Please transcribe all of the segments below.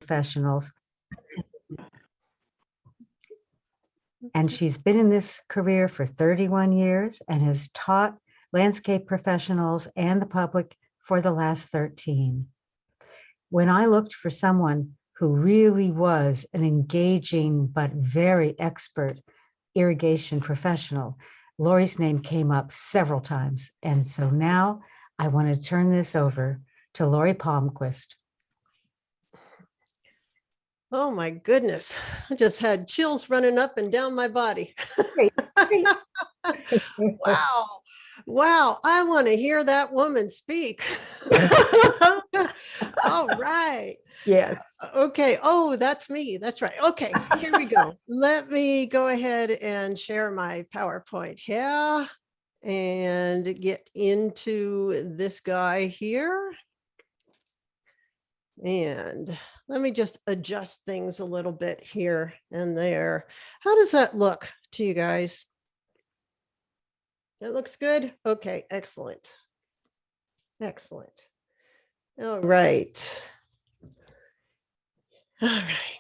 professionals. And she's been in this career for 31 years and has taught landscape professionals and the public for the last 13. When I looked for someone who really was an engaging but very expert irrigation professional, Lori's name came up several times. And so now I want to turn this over to Lori Palmquist. Oh my goodness, I just had chills running up and down my body. Wow. Wow. I want to hear that woman speak. All right. Yes. Okay. Oh, that's me. That's right. Okay. Here we go. Let me go ahead and share my PowerPoint here and get into this guy here. And let me just adjust things a little bit here and there. How does that look to you guys? It looks good? Okay, excellent. Excellent. All right. All right.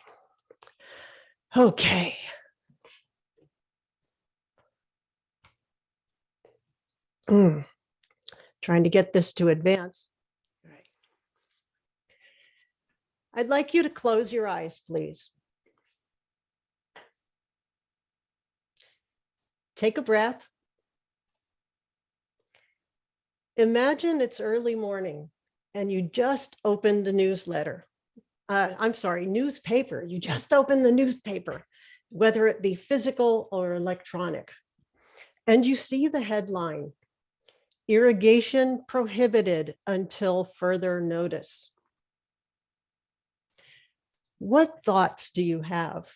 Okay. Trying to get this to advance. All right. I'd like you to close your eyes, please. Take a breath. Imagine it's early morning and you just opened the newsletter. Newspaper. You just opened the newspaper, whether it be physical or electronic. And you see the headline, irrigation prohibited until further notice. What thoughts do you have?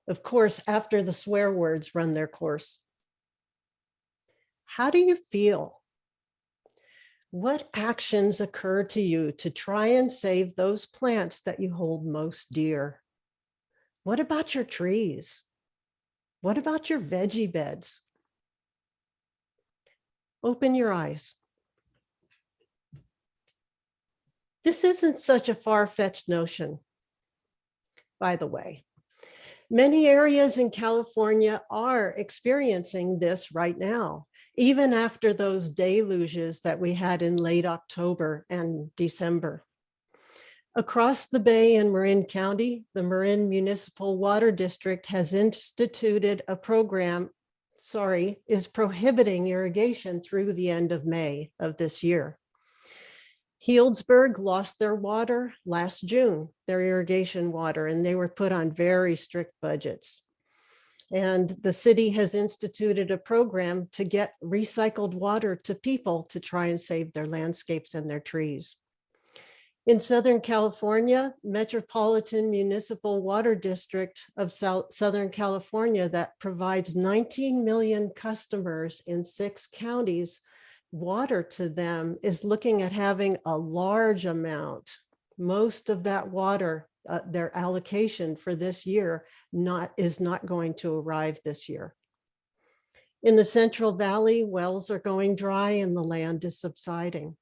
Of course, after the swear words run their course. How do you feel? What actions occur to you to try and save those plants that you hold most dear? What about your trees? What about your veggie beds? Open your eyes. This isn't such a far-fetched notion, by the way. Many areas in California are experiencing this right now, even after those deluges that we had in late October and December. Across the Bay in Marin County, the Marin Municipal Water District has instituted a program, is prohibiting irrigation through the end of May of this year. Healdsburg lost their water last June, their irrigation water, and they were put on very strict budgets. And the city has instituted a program to get recycled water to people to try and save their landscapes and their trees. In Southern California, Metropolitan Municipal Water District of Southern California that provides 19 million customers in 6 counties water to them is looking at having a large amount. Most of that water, their allocation for this year is not going to arrive this year. In the Central Valley, wells are going dry and the land is subsiding.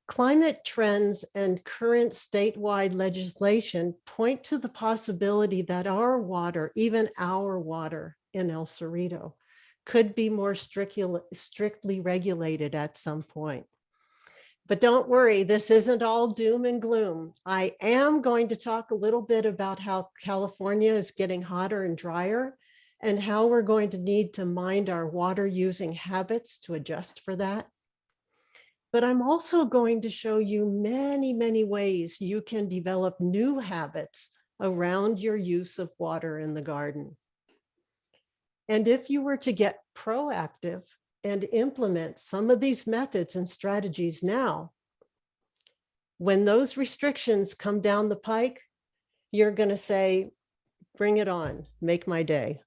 Climate trends and current statewide legislation point to the possibility that our water, even our water in El Cerrito, could be more strictly regulated at some point. But don't worry, this isn't all doom and gloom. I am going to talk a little bit about how California is getting hotter and drier and how we're going to need to mind our water using habits to adjust for that. But I'm also going to show you many, many ways you can develop new habits around your use of water in the garden. And if you were to get proactive and implement some of these methods and strategies now, when those restrictions come down the pike, you're going to say, bring it on, make my day.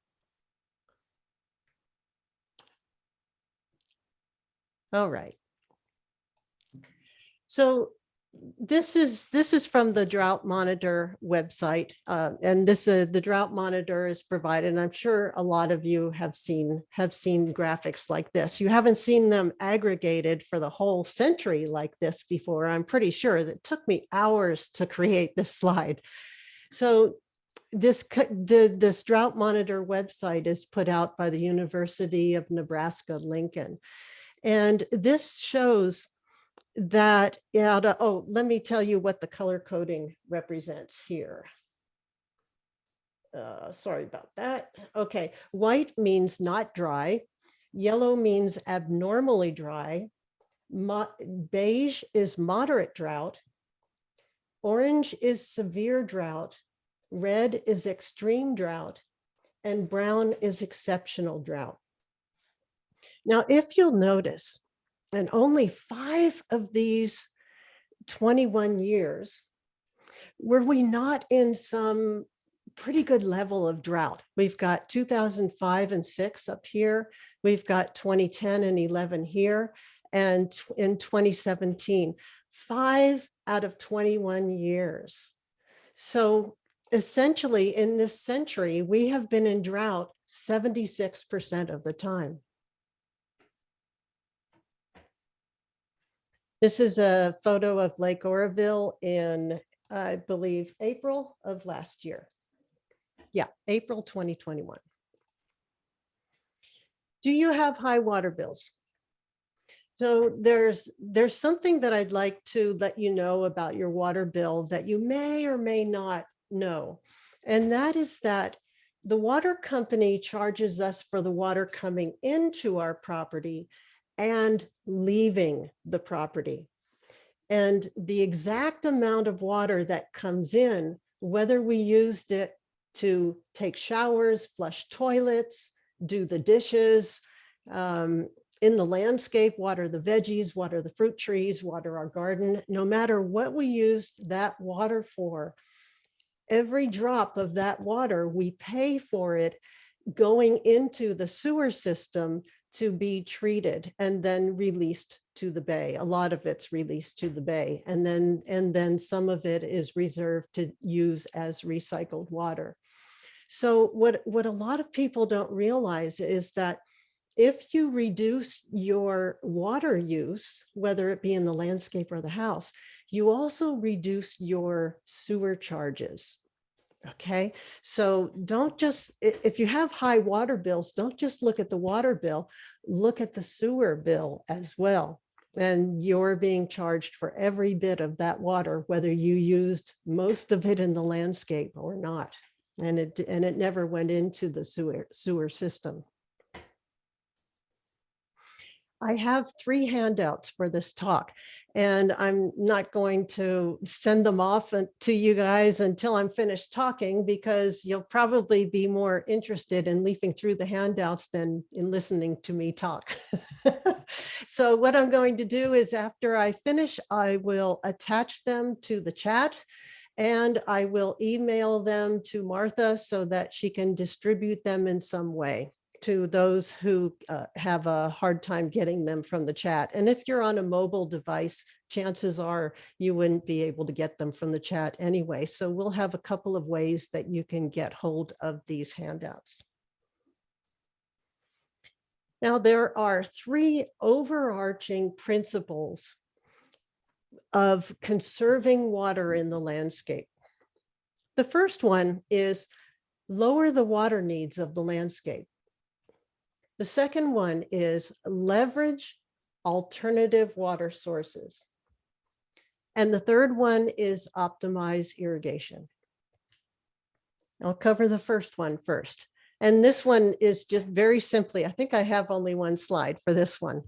All right. So This is from the Drought Monitor website, and the Drought Monitor is provided. And I'm sure a lot of you have seen graphics like this. You haven't seen them aggregated for the whole century like this before. I'm pretty sure that took me hours to create this slide. So this Drought Monitor website is put out by the University of Nebraska Lincoln, and this shows that let me tell you what the color coding represents here. Sorry about that. Okay, white means not dry, yellow means abnormally dry, beige is moderate drought, orange is severe drought, red is extreme drought, and brown is exceptional drought. Now, if you'll notice, and only 5 of these 21 years were we not in some pretty good level of drought. We've got 2005 and 6 up here. We've got 2010 and 11 here. And in 2017, 5 out of 21 years. So essentially in this century, we have been in drought 76% of the time. This is a photo of Lake Oroville in, I believe, April of last year. Yeah, April 2021. Do you have high water bills? So there's something that I'd like to let you know about your water bill that you may or may not know. And that is that the water company charges us for the water coming into our property and leaving the property. And the exact amount of water that comes in, whether we used it to take showers, flush toilets, do the dishes, in the landscape, water the veggies, water the fruit trees, water our garden, no matter what we used that water for, every drop of that water, we pay for it going into the sewer system to be treated and then released to the bay. A lot of it's released to the bay, and then some of it is reserved to use as recycled water. So what a lot of people don't realize is that if you reduce your water use, whether it be in the landscape or the house, you also reduce your sewer charges. Okay, so don't just, if you have high water bills, don't just look at the water bill, look at the sewer bill as well. And you're being charged for every bit of that water, whether you used most of it in the landscape or not. And it never went into the sewer system. I have 3 handouts for this talk, and I'm not going to send them off to you guys until I'm finished talking, because you'll probably be more interested in leafing through the handouts than in listening to me talk. So what I'm going to do is, after I finish, I will attach them to the chat, and I will email them to Martha so that she can distribute them in some way to those who have a hard time getting them from the chat. And if you're on a mobile device, chances are you wouldn't be able to get them from the chat anyway. So we'll have a couple of ways that you can get hold of these handouts. Now, there are 3 overarching principles of conserving water in the landscape. The first one is lower the water needs of the landscape. The second one is leverage alternative water sources. And the third one is optimize irrigation. I'll cover the first one first. And this one is just very simply, I think I have only one slide for this one.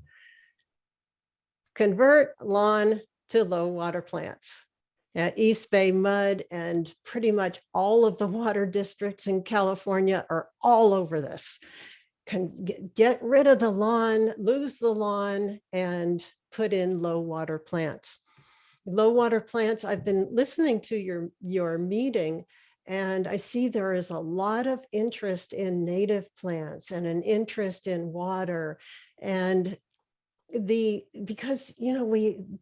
Convert lawn to low water plants. At East Bay Mud and pretty much all of the water districts in California are all over this. Get rid of the lawn, lose the lawn, and put in low water plants. Low water plants, I've been listening to your meeting, and I see there is a lot of interest in native plants and an interest in water. And because,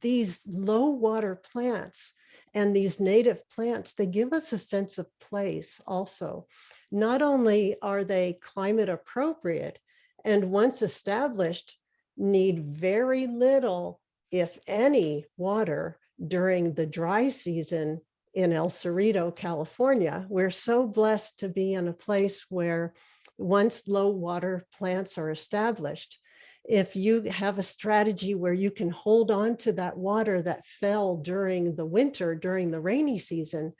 these low water plants and these native plants, they give us a sense of place also. Not only are they climate appropriate, and once established, need very little, if any, water during the dry season in El Cerrito, California. We're so blessed to be in a place where once low water plants are established, if you have a strategy where you can hold on to that water that fell during the winter, during the rainy season,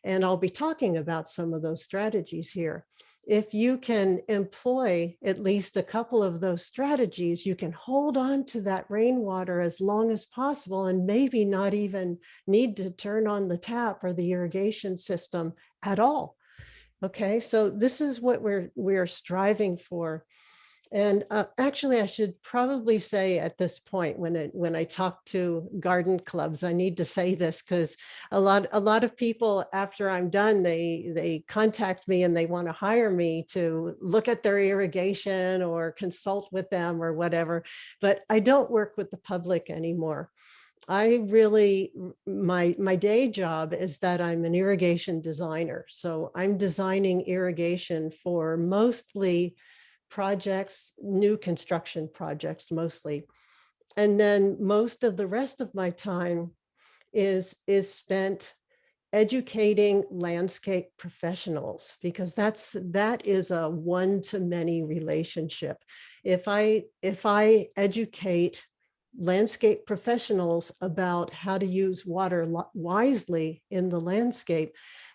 and I'll be talking about some of those strategies here. If you can employ at least a couple of those strategies, you can hold on to that rainwater as long as possible and maybe not even need to turn on the tap or the irrigation system at all. Okay, so this is what we're striving for. And actually, I should probably say at this point, when I talk to garden clubs, I need to say this because a lot of people, after I'm done, they contact me and they want to hire me to look at their irrigation or consult with them or whatever. But I don't work with the public anymore. I really, my day job is that I'm an irrigation designer. So I'm designing irrigation for mostly projects, new construction projects mostly. And then most of the rest of my time is spent educating landscape professionals, because that is a one-to-many relationship. If I educate landscape professionals about how to use water wisely in the landscape,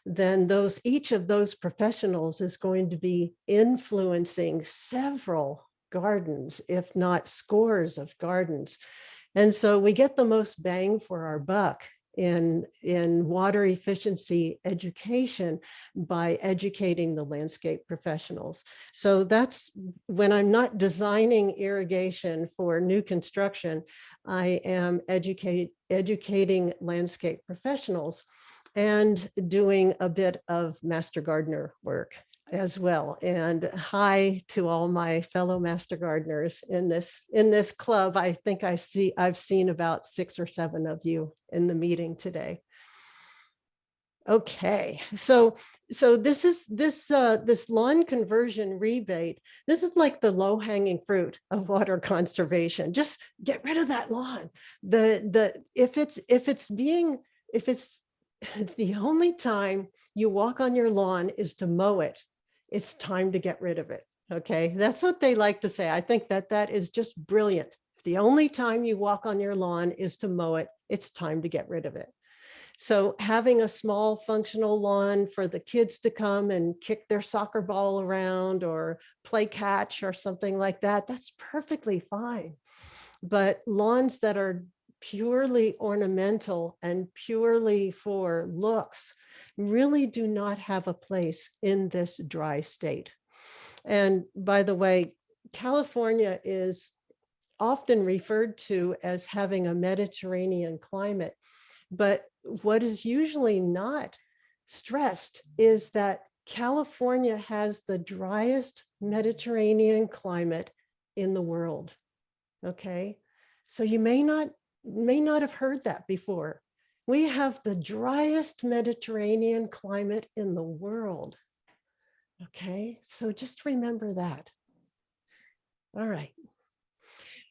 then each of those professionals is going to be influencing several gardens, if not scores of gardens. And so we get the most bang for our buck in water efficiency education by educating the landscape professionals. So that's when I'm not designing irrigation for new construction, I am educating landscape professionals and doing a bit of master gardener work as well. And hi to all my fellow master gardeners in this club. I think I've seen about 6 or 7 of you in the meeting today. Okay, so this lawn conversion rebate, this is like the low-hanging fruit of water conservation. Just get rid of that lawn. If the only time you walk on your lawn is to mow it, it's time to get rid of it. Okay, that's what they like to say. I think that is just brilliant. If the only time you walk on your lawn is to mow it, it's time to get rid of it. So having a small functional lawn for the kids to come and kick their soccer ball around or play catch or something like that, that's perfectly fine. But lawns that are purely ornamental and purely for looks really do not have a place in this dry state. And by the way, California is often referred to as having a Mediterranean climate, but what is usually not stressed is that California has the driest Mediterranean climate in the world. Okay, so you may not have heard that before. We have the driest Mediterranean climate in the world. Okay, so just remember that. All right.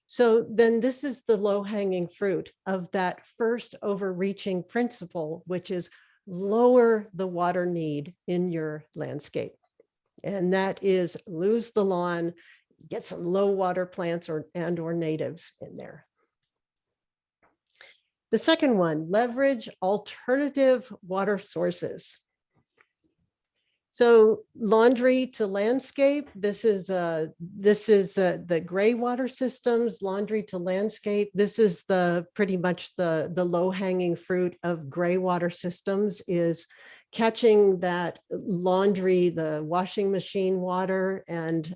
So then this is the low-hanging fruit of that first overreaching principle, which is lower the water need in your landscape. And that is lose the lawn, get some low water plants or natives in there. The second one, leverage alternative water sources. So laundry to landscape, this is the gray water systems, laundry to landscape. This is pretty much the low-hanging fruit of gray water systems, is catching that laundry, the washing machine water, and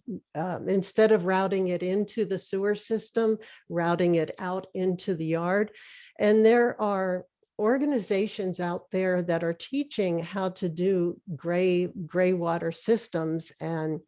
instead of routing it into the sewer system, routing it out into the yard. And there are organizations out there that are teaching how to do gray water systems. And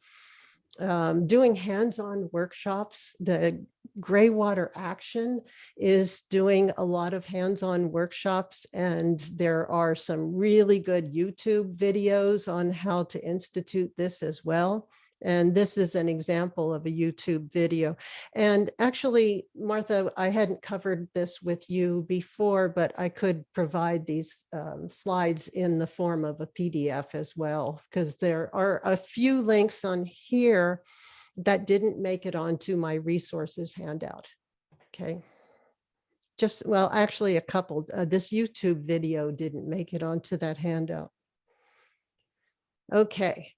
doing hands-on workshops. The Graywater Action is doing a lot of hands-on workshops, and there are some really good YouTube videos on how to institute this as well. And this is an example of a YouTube video. And actually, Martha, I hadn't covered this with you before, but I could provide these slides in the form of a PDF as well, because there are a few links on here that didn't make it onto my resources handout. Okay. Just, well, actually a couple. This YouTube video didn't make it onto that handout. Okay.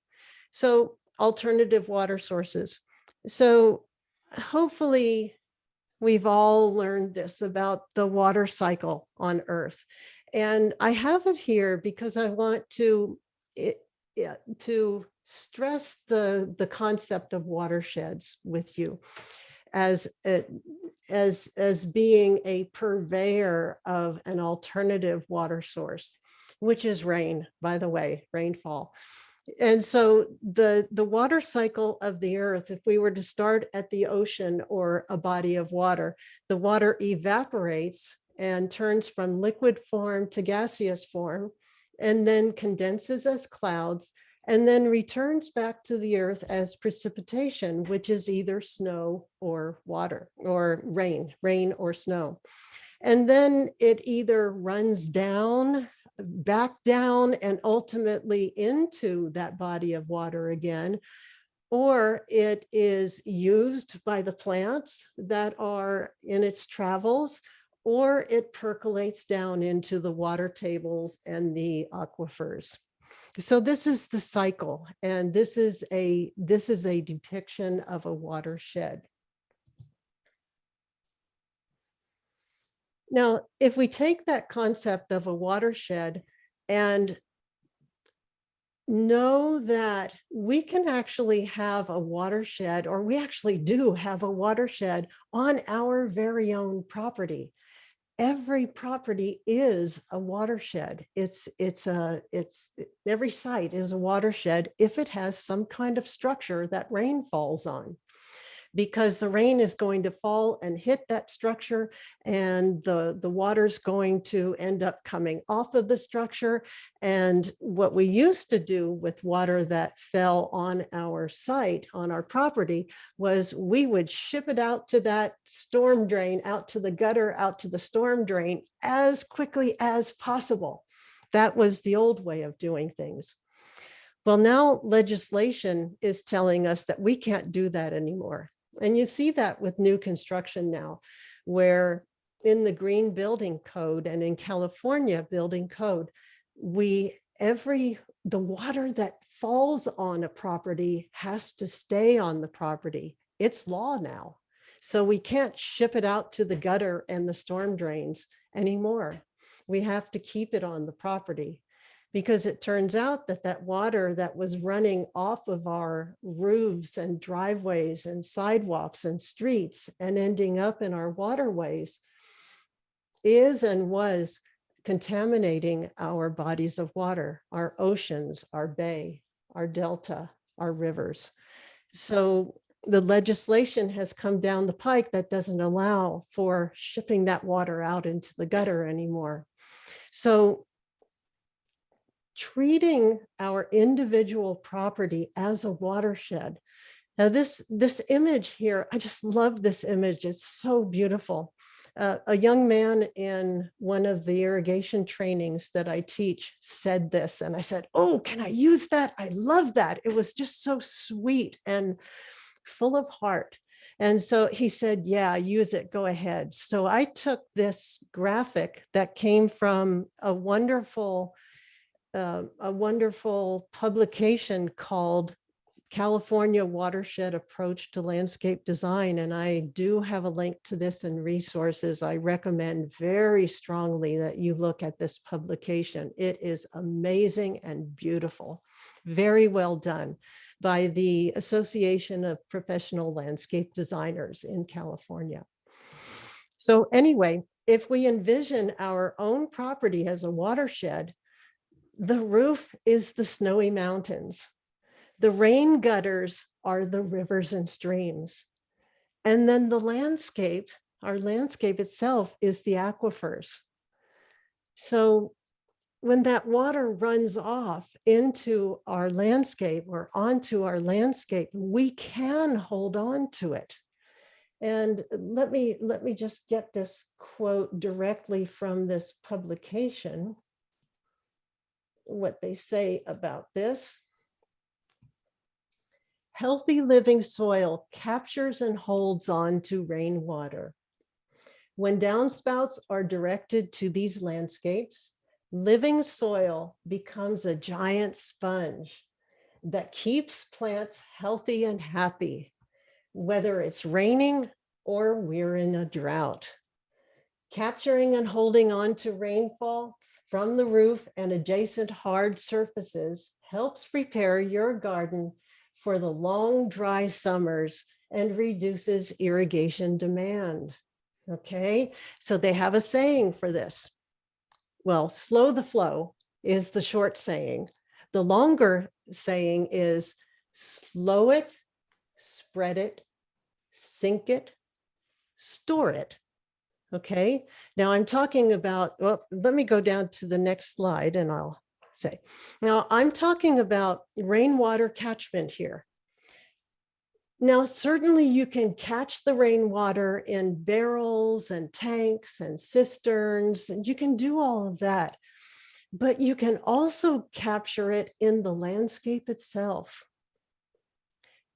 So alternative water sources. So hopefully we've all learned this about the water cycle on Earth. And I have it here because I want to stress the concept of watersheds with you as being a purveyor of an alternative water source, which is rain, by the way, rainfall. And so the water cycle of the earth, if we were to start at the ocean or a body of water, the water evaporates and turns from liquid form to gaseous form, and then condenses as clouds, and then returns back to the earth as precipitation, which is either snow or water or rain or snow. And then it either runs down, back down, and ultimately into that body of water again, or it is used by the plants that are in its travels, or it percolates down into the water tables and the aquifers. So this is the cycle, and this is a depiction of a watershed. Now, if we take that concept of a watershed and know that we can actually have a watershed, or we actually do have a watershed on our very own property. Every property is a watershed. Every site is a watershed if it has some kind of structure that rain falls on, because the rain is going to fall and hit that structure, and the water's going to end up coming off of the structure. And what we used to do with water that fell on our site, on our property, was we would ship it out to that storm drain, out to the gutter, out to the storm drain as quickly as possible. That was the old way of doing things. Well, now legislation is telling us that we can't do that anymore. And you see that with new construction now, where in the Green Building Code and in California Building Code, the water that falls on a property has to stay on the property. It's law now. So we can't ship it out to the gutter and the storm drains anymore. We have to keep it on the property, because it turns out that water that was running off of our roofs and driveways and sidewalks and streets and ending up in our waterways is and was contaminating our bodies of water, our oceans, our bay, our delta, our rivers. So the legislation has come down the pike that doesn't allow for shipping that water out into the gutter anymore. So treating our individual property as a watershed. Now this image here, I just love this image. It's so beautiful. A young man in one of the irrigation trainings that I teach said this, and I said, "Oh, can I use that? I love that." It was just so sweet and full of heart. And so he said, "Yeah, use it, go ahead." So I took this graphic that came from a wonderful publication called California Watershed Approach to Landscape Design. And I do have a link to this in resources. I recommend very strongly that you look at this publication. It is amazing and beautiful, very well done by the Association of Professional Landscape Designers in California. So anyway, if we envision our own property as a watershed, the roof is the snowy mountains. The rain gutters are the rivers and streams. And then the landscape, our landscape itself is the aquifers. So when that water runs off into our landscape or onto our landscape, we can hold on to it. And let me just get this quote directly from this publication, what they say about this. Healthy living soil captures and holds on to rainwater. When downspouts are directed to these landscapes, living soil becomes a giant sponge that keeps plants healthy and happy, whether it's raining or we're in a drought. Capturing and holding on to rainfall from the roof and adjacent hard surfaces helps prepare your garden for the long dry summers and reduces irrigation demand. Okay, so they have a saying for this. Well, slow the flow is the short saying. The longer saying is slow it, spread it, sink it, store it. Okay, now I'm talking about, well, let me go down to the next slide and I'll say, now I'm talking about rainwater catchment here. Now, certainly you can catch the rainwater in barrels and tanks and cisterns, and you can do all of that, but you can also capture it in the landscape itself.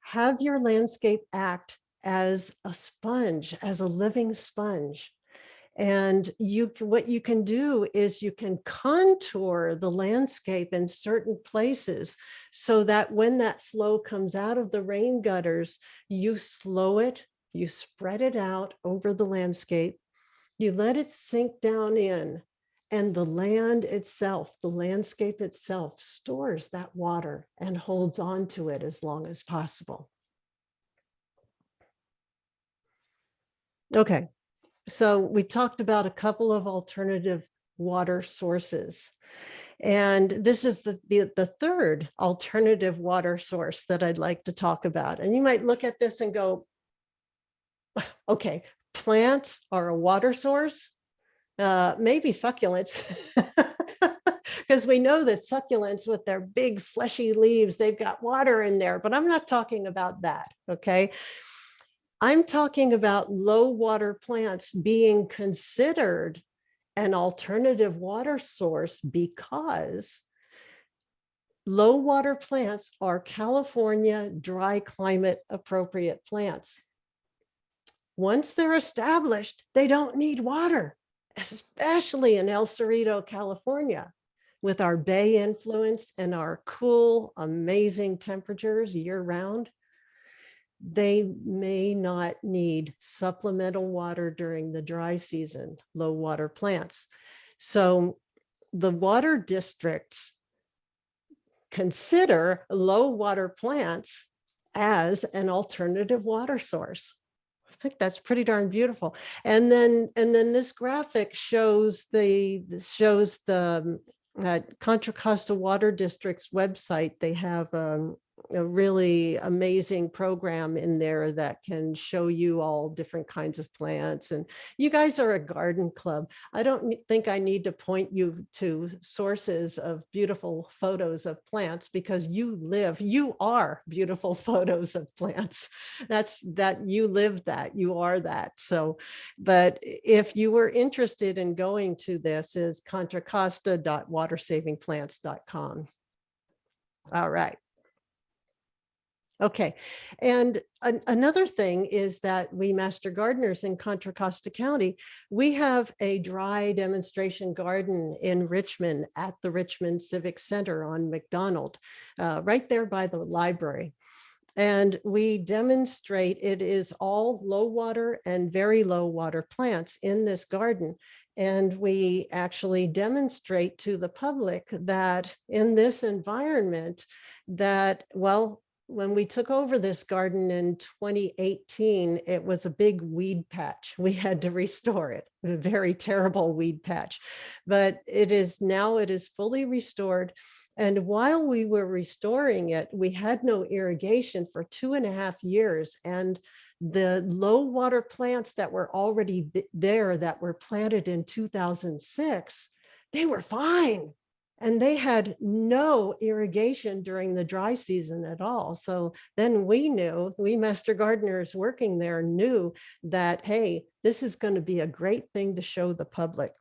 Have your landscape act as a sponge, as a living sponge. And what you can do is you can contour the landscape in certain places so that when that flow comes out of the rain gutters, you slow it, you spread it out over the landscape, you let it sink down in, and the land itself, the landscape itself stores that water and holds on to it as long as possible. Okay. So we talked about a couple of alternative water sources. And this is the third alternative water source that I'd like to talk about. And you might look at this and go, okay, plants are a water source, maybe succulents, because we know that succulents with their big fleshy leaves, they've got water in there, but I'm not talking about that, okay? I'm talking about low water plants being considered an alternative water source because low water plants are California dry climate appropriate plants. Once they're established, they don't need water, especially in El Cerrito, California, with our bay influence and our cool, amazing temperatures year round. They may not need supplemental water during the dry season, low water plants. So the water districts consider low water plants as an alternative water source. I think that's pretty darn beautiful. And then this graphic shows the Contra Costa Water District's website. They have a really amazing program in there that can show you all different kinds of plants. And you guys are a garden club. I don't think I need to point you to sources of beautiful photos of plants because you are beautiful photos of plants. You live that, you are that. So, but if you were interested in going to this is contracosta.watersavingplants.com. All right. Okay, and another thing is that we master gardeners in Contra Costa County, we have a dry demonstration garden in Richmond at the Richmond Civic Center on McDonald, right there by the library. And we demonstrate it is all low water and very low water plants in this garden. And we actually demonstrate to the public that in this environment that, well, when we took over this garden in 2018, it was a big weed patch. We had to restore it, a very terrible weed patch, but it is fully restored. And while we were restoring it, we had no irrigation for 2.5 years. And the low water plants that were already there that were planted in 2006, they were fine. And they had no irrigation during the dry season at all. So then we knew, we master gardeners working there knew that, hey, this is going to be a great thing to show the public.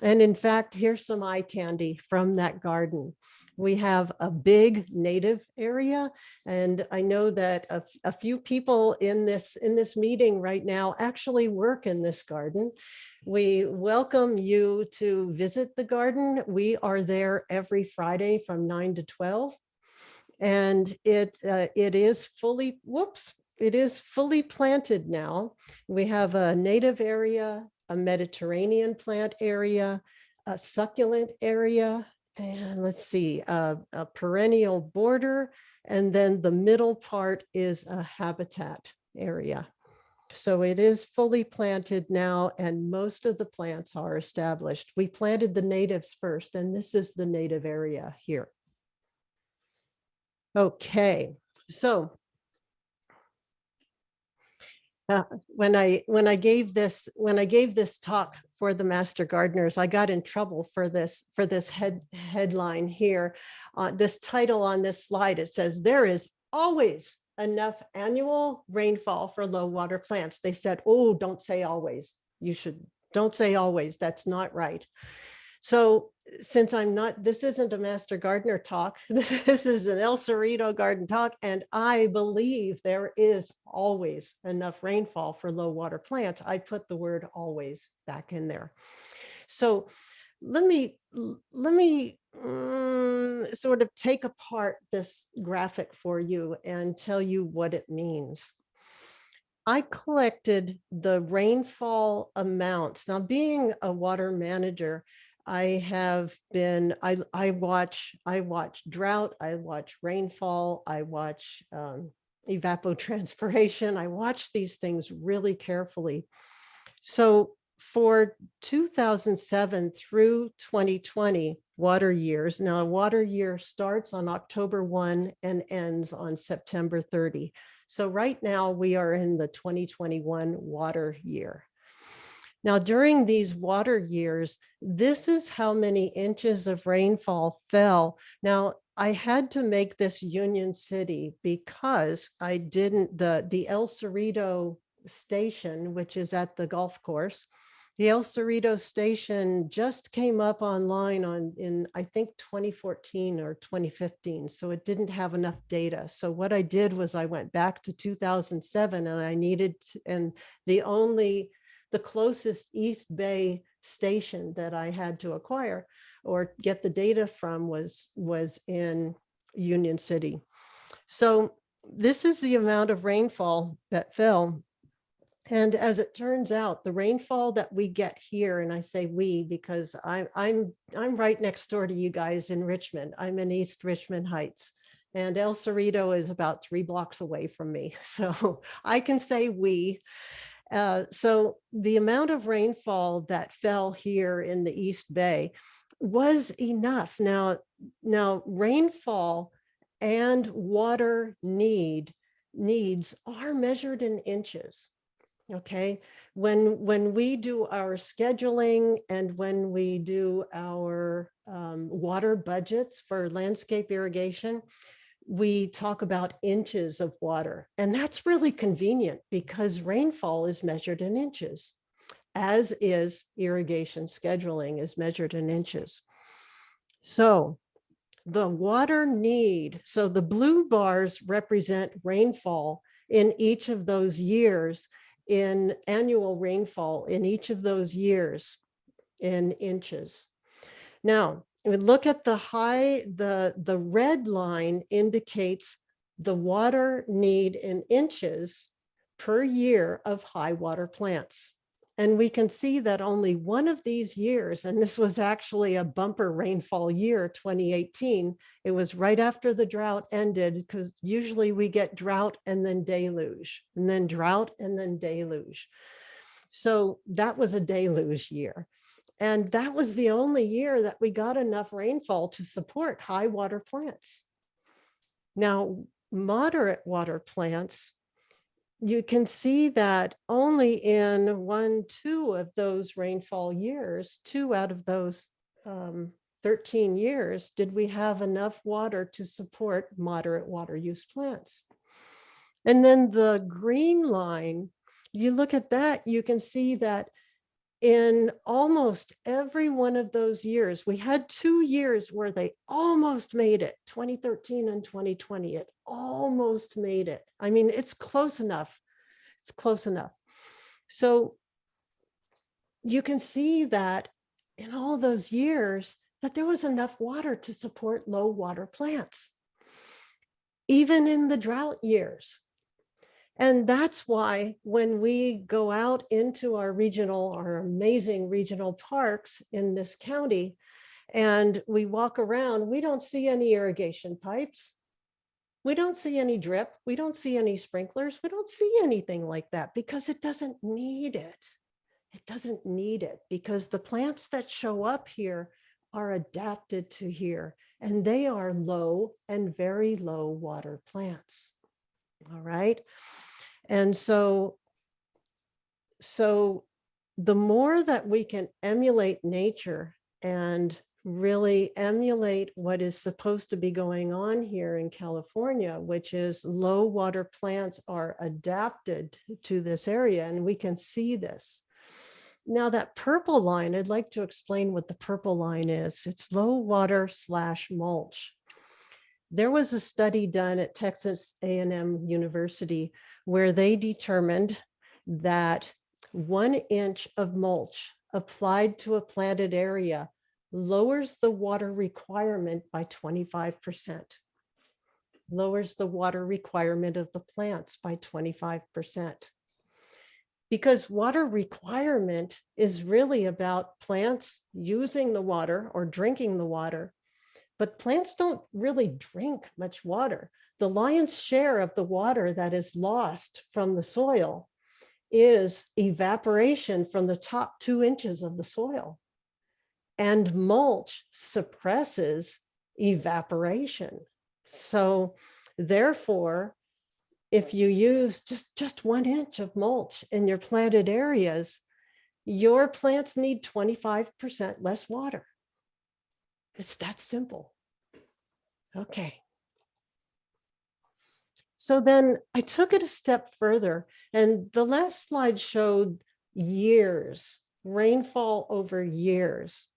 And in fact, here's some eye candy from that garden. We have a big native area, and I know that a few people in this meeting right now actually work in this garden. We welcome you to visit the garden. We are there every Friday from 9 to 12. And it is fully, it is fully planted now. We have a native area, a Mediterranean plant area, a succulent area, and let's see, a perennial border, and then the middle part is a habitat area. So it is fully planted now, and most of the plants are established. We planted the natives first, and this is the native area here. Okay, so when I gave this talk for the master gardeners, I got in trouble for this headline here. This title on this slide, it says, "There is always enough annual rainfall for low water plants." They said, "Oh, don't say always. Don't say always. That's not right." So since this isn't a master gardener talk, this is an El Cerrito garden talk, and I believe there is always enough rainfall for low water plants. I put the word always back in there. So let me sort of take apart this graphic for you and tell you what it means. I collected the rainfall amounts. Now, being a water manager, I watch drought, I watch rainfall, I watch evapotranspiration. I watch these things really carefully. So for 2007 through 2020 water years, now a water year starts on October 1 and ends on September 30. So right now we are in the 2021 water year. Now, during these water years, this is how many inches of rainfall fell. Now, I had to make this Union City because I didn't, the El Cerrito station, which is at the golf course, the El Cerrito station just came up online in I think 2014 or 2015. So it didn't have enough data. So what I did was I went back to 2007 and I needed to, and the closest East Bay station that I had to acquire or get the data from was in Union City. So this is the amount of rainfall that fell. And as it turns out, the rainfall that we get here, and I say we because I'm right next door to you guys in Richmond. I'm in East Richmond Heights, and El Cerrito is about 3 blocks away from me. So I can say we. So the amount of rainfall that fell here in the East Bay was enough. Now rainfall and water needs are measured in inches. Okay, when we do our scheduling and when we do our water budgets for landscape irrigation, we talk about inches of water. And that's really convenient because rainfall is measured in inches, as is irrigation scheduling is measured in inches. So the water need, so the blue bars represent rainfall in each of those years, in annual rainfall in each of those years in inches. Now, we look at the red line indicates the water need in inches per year of high water plants. And we can see that only one of these years, and this was actually a bumper rainfall year, 2018, it was right after the drought ended, because usually we get drought and then deluge, and then drought and then deluge. So that was a deluge year. And that was the only year that we got enough rainfall to support high water plants. Now, moderate water plants, you can see that only in 2 of those rainfall years, 2 out of those 13 years, did we have enough water to support moderate water use plants. And then the green line, you look at that, you can see that in almost every one of those years, we had 2 years where they almost made it, 2013 and 2020, it almost made it. I mean, it's close enough. It's close enough. So you can see that in all those years that there was enough water to support low water plants, even in the drought years. And that's why when we go out into our amazing regional parks in this county, and we walk around, we don't see any irrigation pipes. We don't see any drip. We don't see any sprinklers. We don't see anything like that because it doesn't need it. It doesn't need it because the plants that show up here are adapted to here, and they are low and very low water plants. All right. And so the more that we can emulate nature and really emulate what is supposed to be going on here in California, which is low water plants are adapted to this area, and we can see this. Now that purple line, I'd like to explain what the purple line is. It's low water / mulch. There was a study done at Texas A&M University where they determined that 1 inch of mulch applied to a planted area lowers the water requirement by 25%. Lowers the water requirement of the plants by 25%. Because water requirement is really about plants using the water or drinking the water, but plants don't really drink much water. The lion's share of the water that is lost from the soil is evaporation from the top 2 inches of the soil. And mulch suppresses evaporation. So therefore, if you use just 1 inch of mulch in your planted areas, your plants need 25% less water. It's that simple. Okay. So then I took it a step further, and the last slide showed years, rainfall over years.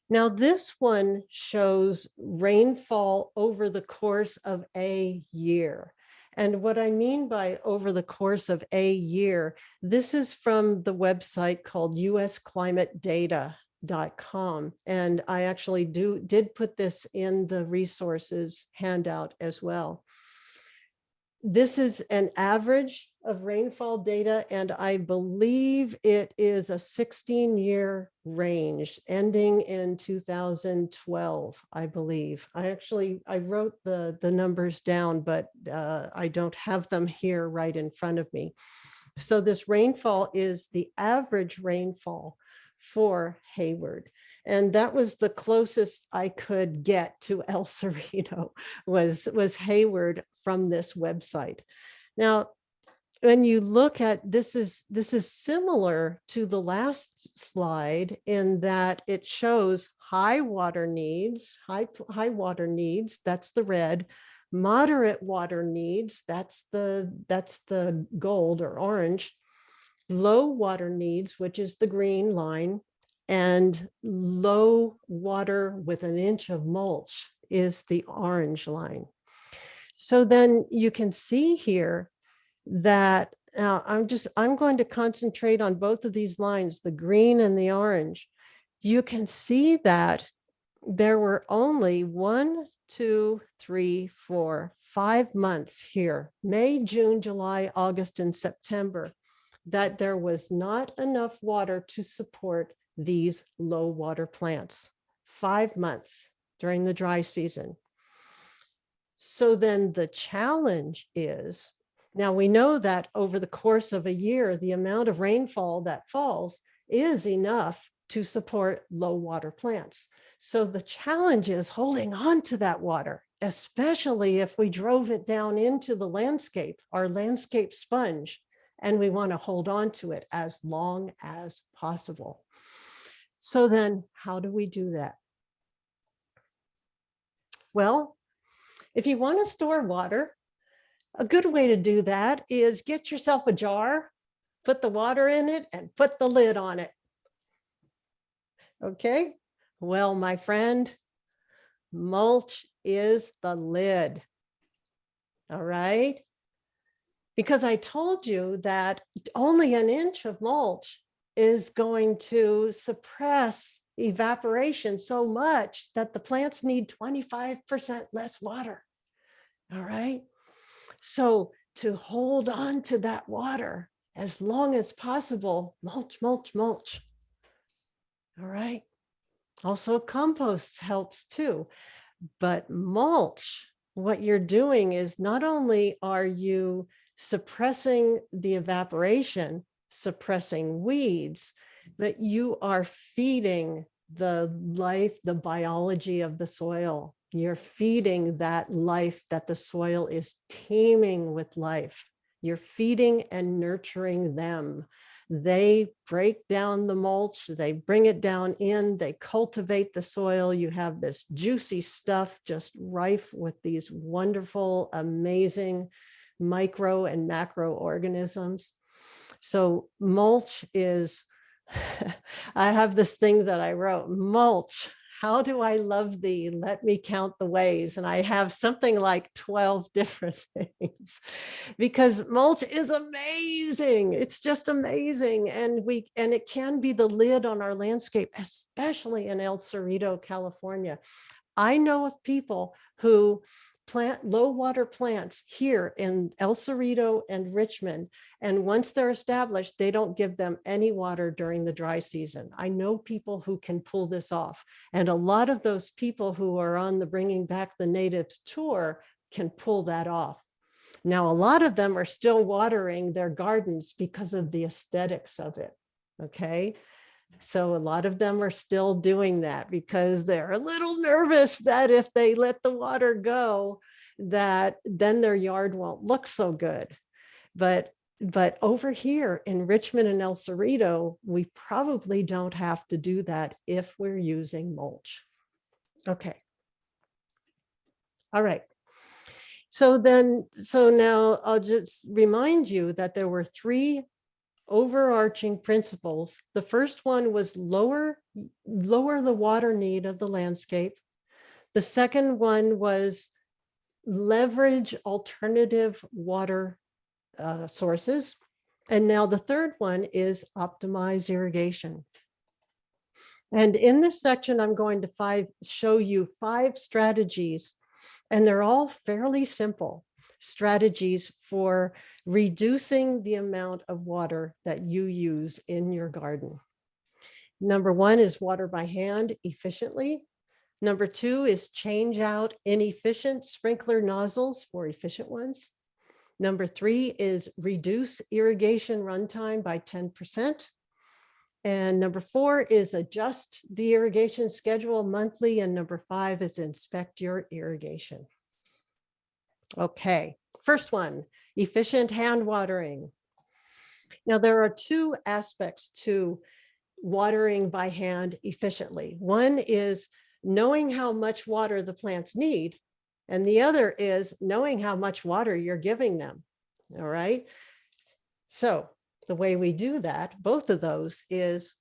Now this one shows rainfall over the course of a year. And what I mean by over the course of a year, this is from the website called usclimatedata.com. And I actually did put this in the resources handout as well. This is an average of rainfall data, and I believe it is a 16-year range ending in 2012, I believe. I wrote the numbers down, but I don't have them here right in front of me. So this rainfall is the average rainfall for Hayward. And that was the closest I could get to El Cerrito was Hayward from this website. Now, when you look at this is similar to the last slide in that it shows high water needs, that's the red, moderate water needs, that's the gold or orange, low water needs, which is the green line, and low water with 1 inch of mulch is the orange line. So then you can see here that I'm going to concentrate on both of these lines, the green and the orange. You can see that there were only 1, 2, 3, 4, 5 months here, May, June, July, August, and September, that there was not enough water to support these low water plants. 5 months during the dry season. So then the challenge is, now we know that over the course of a year, the amount of rainfall that falls is enough to support low water plants. So the challenge is holding on to that water, especially if we drove it down into the landscape, our landscape sponge, and we want to hold on to it as long as possible. So then how do we do that? Well, if you want to store water, a good way to do that is get yourself a jar, put the water in it, and put the lid on it. Okay, well, my friend, mulch is the lid. All right, because I told you that only an inch of mulch is going to suppress evaporation so much that the plants need 25% less water. All right, so to hold on to that water as long as possible, mulch, mulch, mulch. All right. Also, compost helps too. But mulch, what you're doing is not only are you suppressing the evaporation, suppressing weeds, but you are feeding the life, the biology of the soil. You're feeding that life that the soil is teeming with life. You're feeding and nurturing them. They break down the mulch, they bring it down in, they cultivate the soil. You have this juicy stuff just rife with these wonderful, amazing micro and macro organisms. So mulch is, I have this thing that I wrote, mulch, how do I love thee? Let me count the ways. And I have something like 12 different things because mulch is amazing. It's just amazing. And it can be the lid on our landscape, especially in El Cerrito, California. I know of people who plant low water plants here in El Cerrito and Richmond. And once they're established, they don't give them any water during the dry season. I know people who can pull this off. And a lot of those people who are on the Bringing Back the Natives tour can pull that off. Now, a lot of them are still watering their gardens because of the aesthetics of it. Okay. So a lot of them are still doing that because they're a little nervous that if they let the water go, that then their yard won't look so good. But over here in Richmond and El Cerrito, we probably don't have to do that if we're using mulch. Okay. All right. So now I'll just remind you that there were 3 overarching principles. The first one was lower the water need of the landscape. The second one was leverage alternative water sources. And now the third one is optimize irrigation. And in this section, I'm going to show you 5 strategies, and they're all fairly simple strategies for reducing the amount of water that you use in your garden. Number 1 is water by hand efficiently. Number 2 is change out inefficient sprinkler nozzles for efficient ones. Number 3 is reduce irrigation runtime by 10%. And number 4 is adjust the irrigation schedule monthly. And number 5 is inspect your irrigation. Okay, first one, efficient hand watering. Now, there are 2 aspects to watering by hand efficiently. One is knowing how much water the plants need, and the other is knowing how much water you're giving them. All right. So the way we do that, both of those, is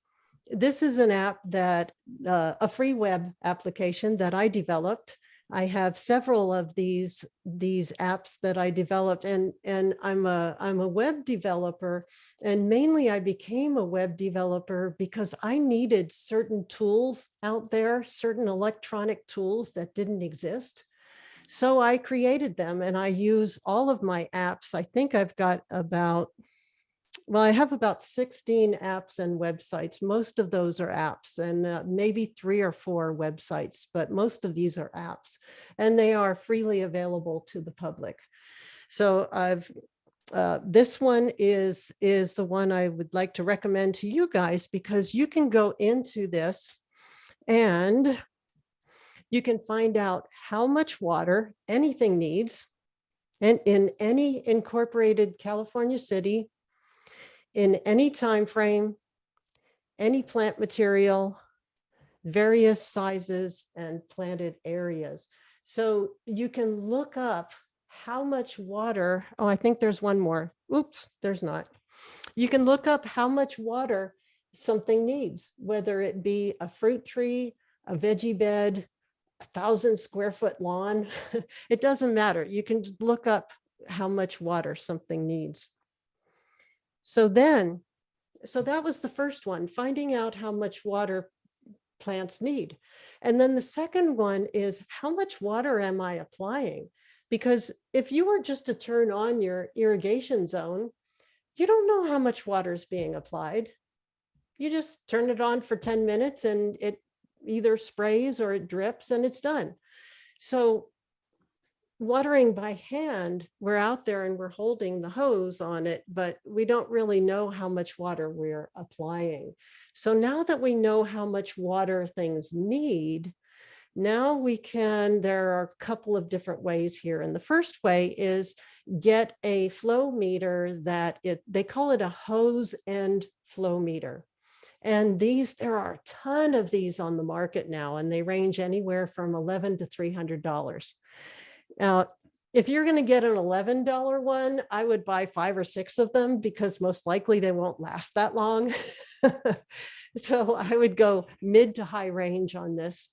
this is an app that a free web application that I developed. I have several of these apps that I developed, and I'm a web developer, and mainly I became a web developer because I needed certain tools out there, certain electronic tools that didn't exist. So I created them, and I use all of my apps. I think I've got I have about 16 apps and websites. Most of those are apps, and maybe 3 or 4 websites, but most of these are apps, and they are freely available to the public. So This one is the one I would like to recommend to you guys, because you can go into this and you can find out how much water anything needs, and in any incorporated California city, in any time frame, any plant material, various sizes and planted areas. So you can look up how much water. Oh, I think there's one more. Oops, there's not. You can look up how much water something needs, whether it be a fruit tree, a veggie bed, 1,000 square foot lawn. It doesn't matter. You can just look up how much water something needs. So that was the first one, finding out how much water plants need. And then the second one is, how much water am I applying? Because if you were just to turn on your irrigation zone, you don't know how much water is being applied. You just turn it on for 10 minutes and it either sprays or it drips and it's done. So watering by hand, we're out there and we're holding the hose on it, but we don't really know how much water we're applying. So now that we know how much water things need, now there are a couple of different ways here. And the first way is get a flow meter they call it a hose end flow meter. And there are a ton of these on the market now, and they range anywhere from $11 to $300. Now, if you're going to get an $11 one, I would buy 5 or 6 of them, because most likely they won't last that long. So I would go mid to high range on this.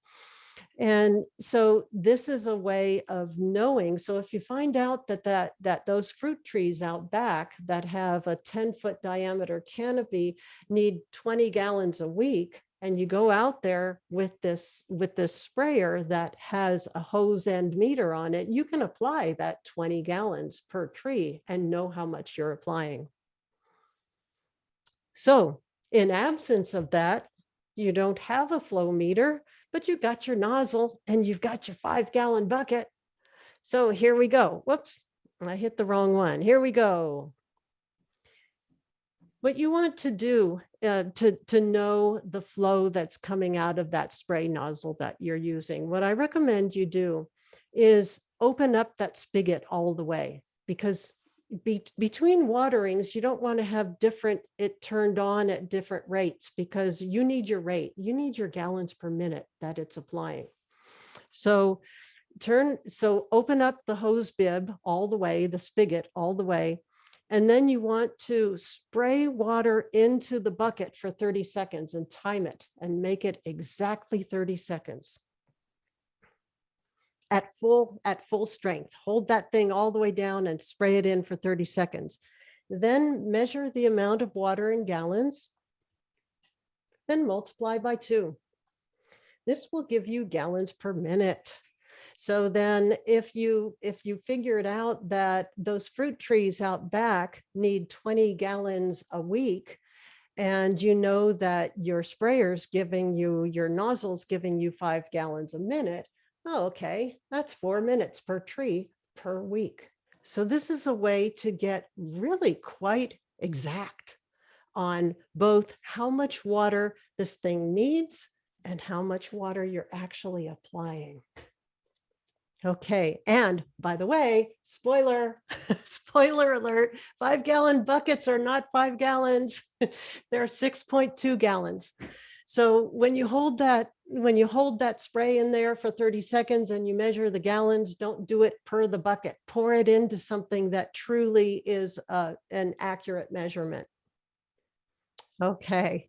And so this is a way of knowing. So if you find out that those fruit trees out back that have a 10-foot diameter canopy need 20 gallons a week, and you go out there with this sprayer that has a hose end meter on it, you can apply that 20 gallons per tree and know how much you're applying. So in absence of that, you don't have a flow meter, but you've got your nozzle and you've got your 5-gallon bucket. So here we go. Whoops, I hit the wrong one. Here we go. What you want to do to know the flow that's coming out of that spray nozzle that you're using, what I recommend you do is open up that spigot all the way, because between waterings, you don't want to have it turned on at different rates, because you need your rate. You need your gallons per minute that it's applying. So open up the hose bib all the way, the spigot all the way. And then you want to spray water into the bucket for 30 seconds and time it and make it exactly 30 seconds. At full strength. Hold that thing all the way down and spray it in for 30 seconds. Then measure the amount of water in gallons, then multiply by 2. This will give you gallons per minute. So then if you figure it out that those fruit trees out back need 20 gallons a week, and you know that your your nozzle's giving you 5 gallons a minute, oh, okay, that's 4 minutes per tree per week. So this is a way to get really quite exact on both how much water this thing needs and how much water you're actually applying. Okay, and by the way, spoiler alert, 5-gallon buckets are not 5 gallons. They're 6.2 gallons. So when you hold that spray in there for 30 seconds and you measure the gallons, don't do it per the bucket. Pour it into something that truly is an accurate measurement. Okay.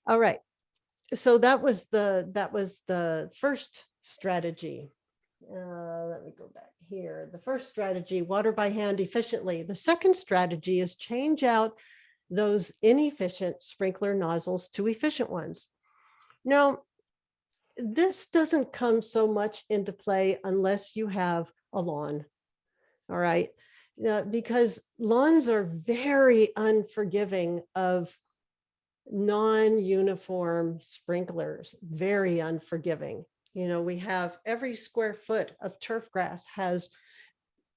All right. So that was the first strategy. Let me go back here. The first strategy, water by hand efficiently. The second strategy is change out those inefficient sprinkler nozzles to efficient ones. Now, this doesn't come so much into play unless you have a lawn. All right. Because lawns are very unforgiving of non-uniform sprinklers, very unforgiving. We have every square foot of turf grass has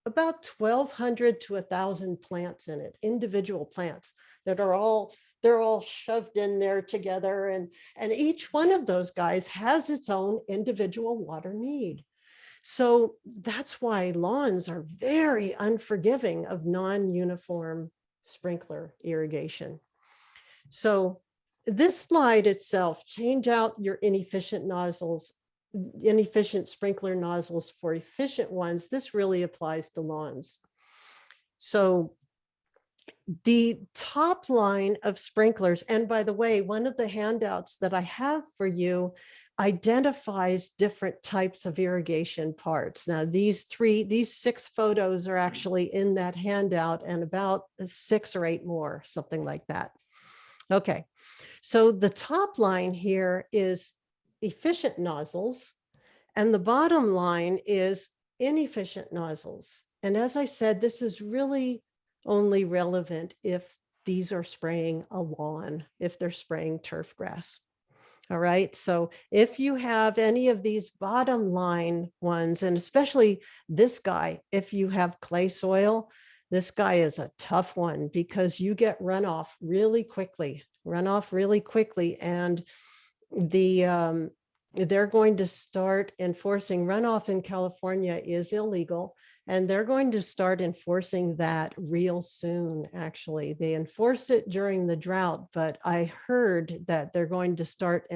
about 1,200 to 1,000 plants in it, individual plants that are all, they're all shoved in there together. And each one of those guys has its own individual water need. So that's why lawns are very unforgiving of non-uniform sprinkler irrigation. So this slide itself, change out your inefficient nozzles, inefficient sprinkler nozzles for efficient ones. This really applies to lawns. So the top line of sprinklers, and by the way, one of the handouts that I have for you identifies different types of irrigation parts. Now, these 6 photos are actually in that handout, and about 6 or 8 more, something like that. Okay, so the top line here is efficient nozzles, and the bottom line is inefficient nozzles. And as I said, this is really only relevant if these are spraying a lawn, if they're spraying turf grass. All right, so if you have any of these bottom line ones, and especially this guy, if you have clay soil, this guy is a tough one because you get runoff really quickly, and they're going to start enforcing runoff in California is illegal. And they're going to start enforcing that real soon, actually. They enforced it during the drought, but I heard that they're going to start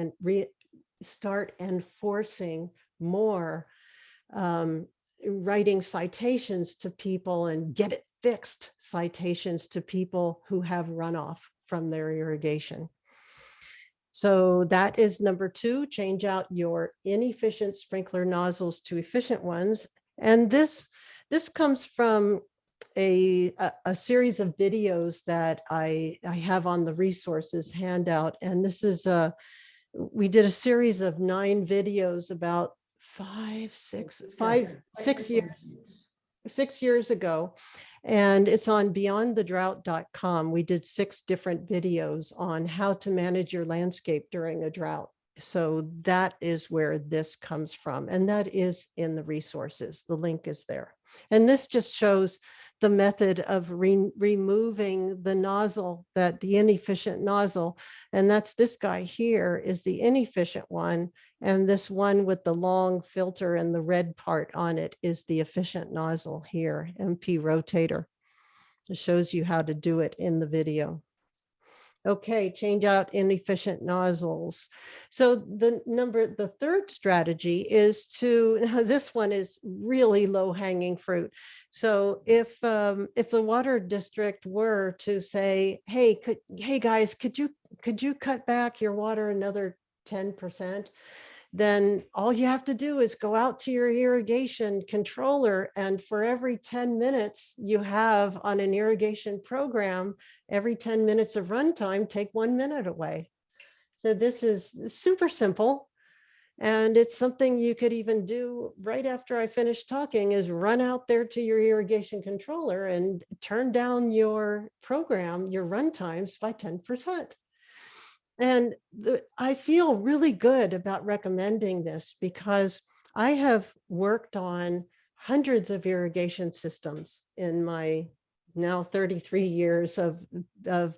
enforcing more, writing citations to people and get it fixed citations to people who have runoff from their irrigation. So that is number 2, change out your inefficient sprinkler nozzles to efficient ones. And this comes from a series of videos that I have on the resources handout. And this is we did a series of 9 videos about 6 years ago. And it's on beyondthedrought.com. We did 6 different videos on how to manage your landscape during a drought. So that is where this comes from. And that is in the resources. The link is there. And this just shows the method of removing the nozzle, the inefficient nozzle. And that's this guy here is the inefficient one. And this one with the long filter and the red part on it is the efficient nozzle here, MP rotator. It shows you how to do it in the video. Okay, change out inefficient nozzles. So the third strategy is to, this one is really low hanging fruit. So if the water district were to say, hey guys, could you cut back your water another 10%? Then all you have to do is go out to your irrigation controller, and for every 10 minutes you have on an irrigation program, every 10 minutes of runtime, take 1 minute away. So this is super simple. And it's something you could even do right after I finish talking, is run out there to your irrigation controller and turn down your program, your runtimes by 10%. And I feel really good about recommending this because I have worked on hundreds of irrigation systems in my now 33 years of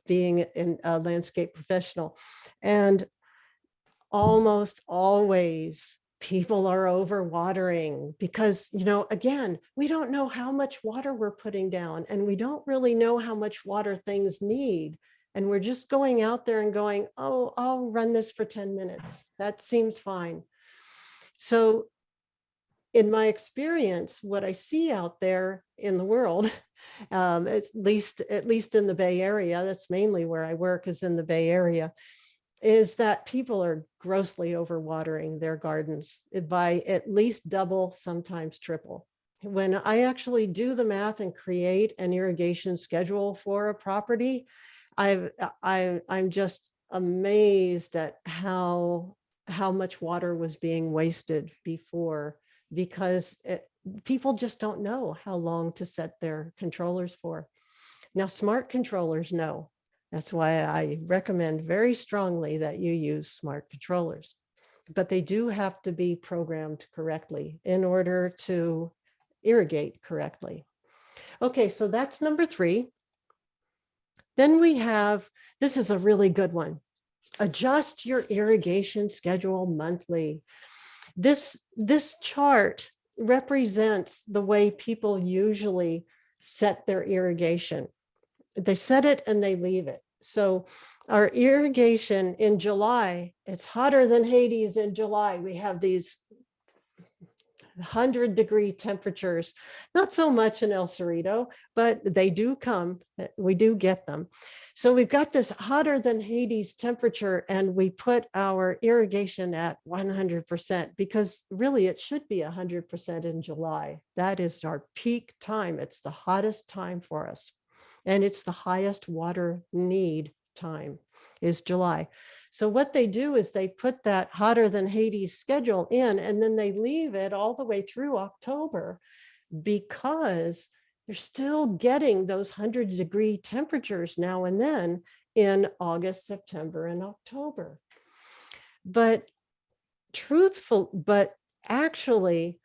being a landscape professional. And almost always people are overwatering because, again, we don't know how much water we're putting down, and we don't really know how much water things need. And we're just going out there and going, oh, I'll run this for 10 minutes. That seems fine. So in my experience, what I see out there in the world, at least in the Bay Area, that's mainly where I work, is in the Bay Area, is that people are grossly overwatering their gardens by at least double, sometimes triple. When I actually do the math and create an irrigation schedule for a property, I'm just amazed at how much water was being wasted before, because people just don't know how long to set their controllers for. Now, smart controllers know. That's why I recommend very strongly that you use smart controllers, but they do have to be programmed correctly in order to irrigate correctly. Okay, so that's number 3. Then we have, this is a really good one. Adjust your irrigation schedule monthly. This chart represents the way people usually set their irrigation. They set it and they leave it. So our irrigation in July, it's hotter than Hades in July. We have these 100-degree temperatures, not so much in El Cerrito, but they do come, we do get them. So we've got this hotter than Hades temperature, and we put our irrigation at 100% because really it should be 100% in July. That is our peak time. It's the hottest time for us. And it's the highest water need time is July. So what they do is they put that hotter than Hades schedule in, and then they leave it all the way through October because they're still getting those 100-degree temperatures now and then in August, September, and October. But actually,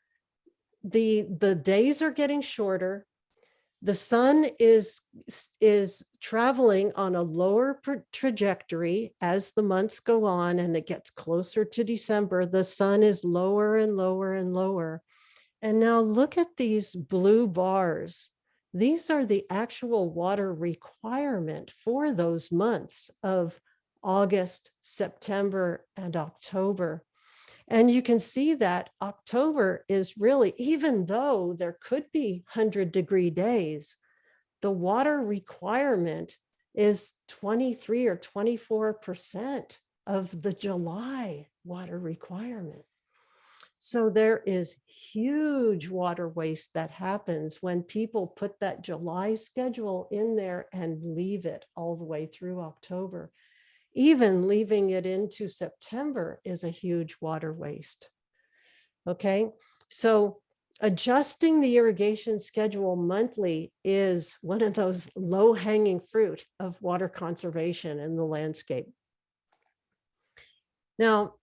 the days are getting shorter. The sun is traveling on a lower trajectory as the months go on, and it gets closer to December. The sun is lower and lower and lower. And now look at these blue bars. These are the actual water requirement for those months of August, September, and October. And you can see that October is really, even though there could be 100-degree days, the water requirement is 23 or 24% of the July water requirement. So there is huge water waste that happens when people put that July schedule in there and leave it all the way through October. Even leaving it into September is a huge water waste. Okay, so adjusting the irrigation schedule monthly is one of those low-hanging fruit of water conservation in the landscape. Now,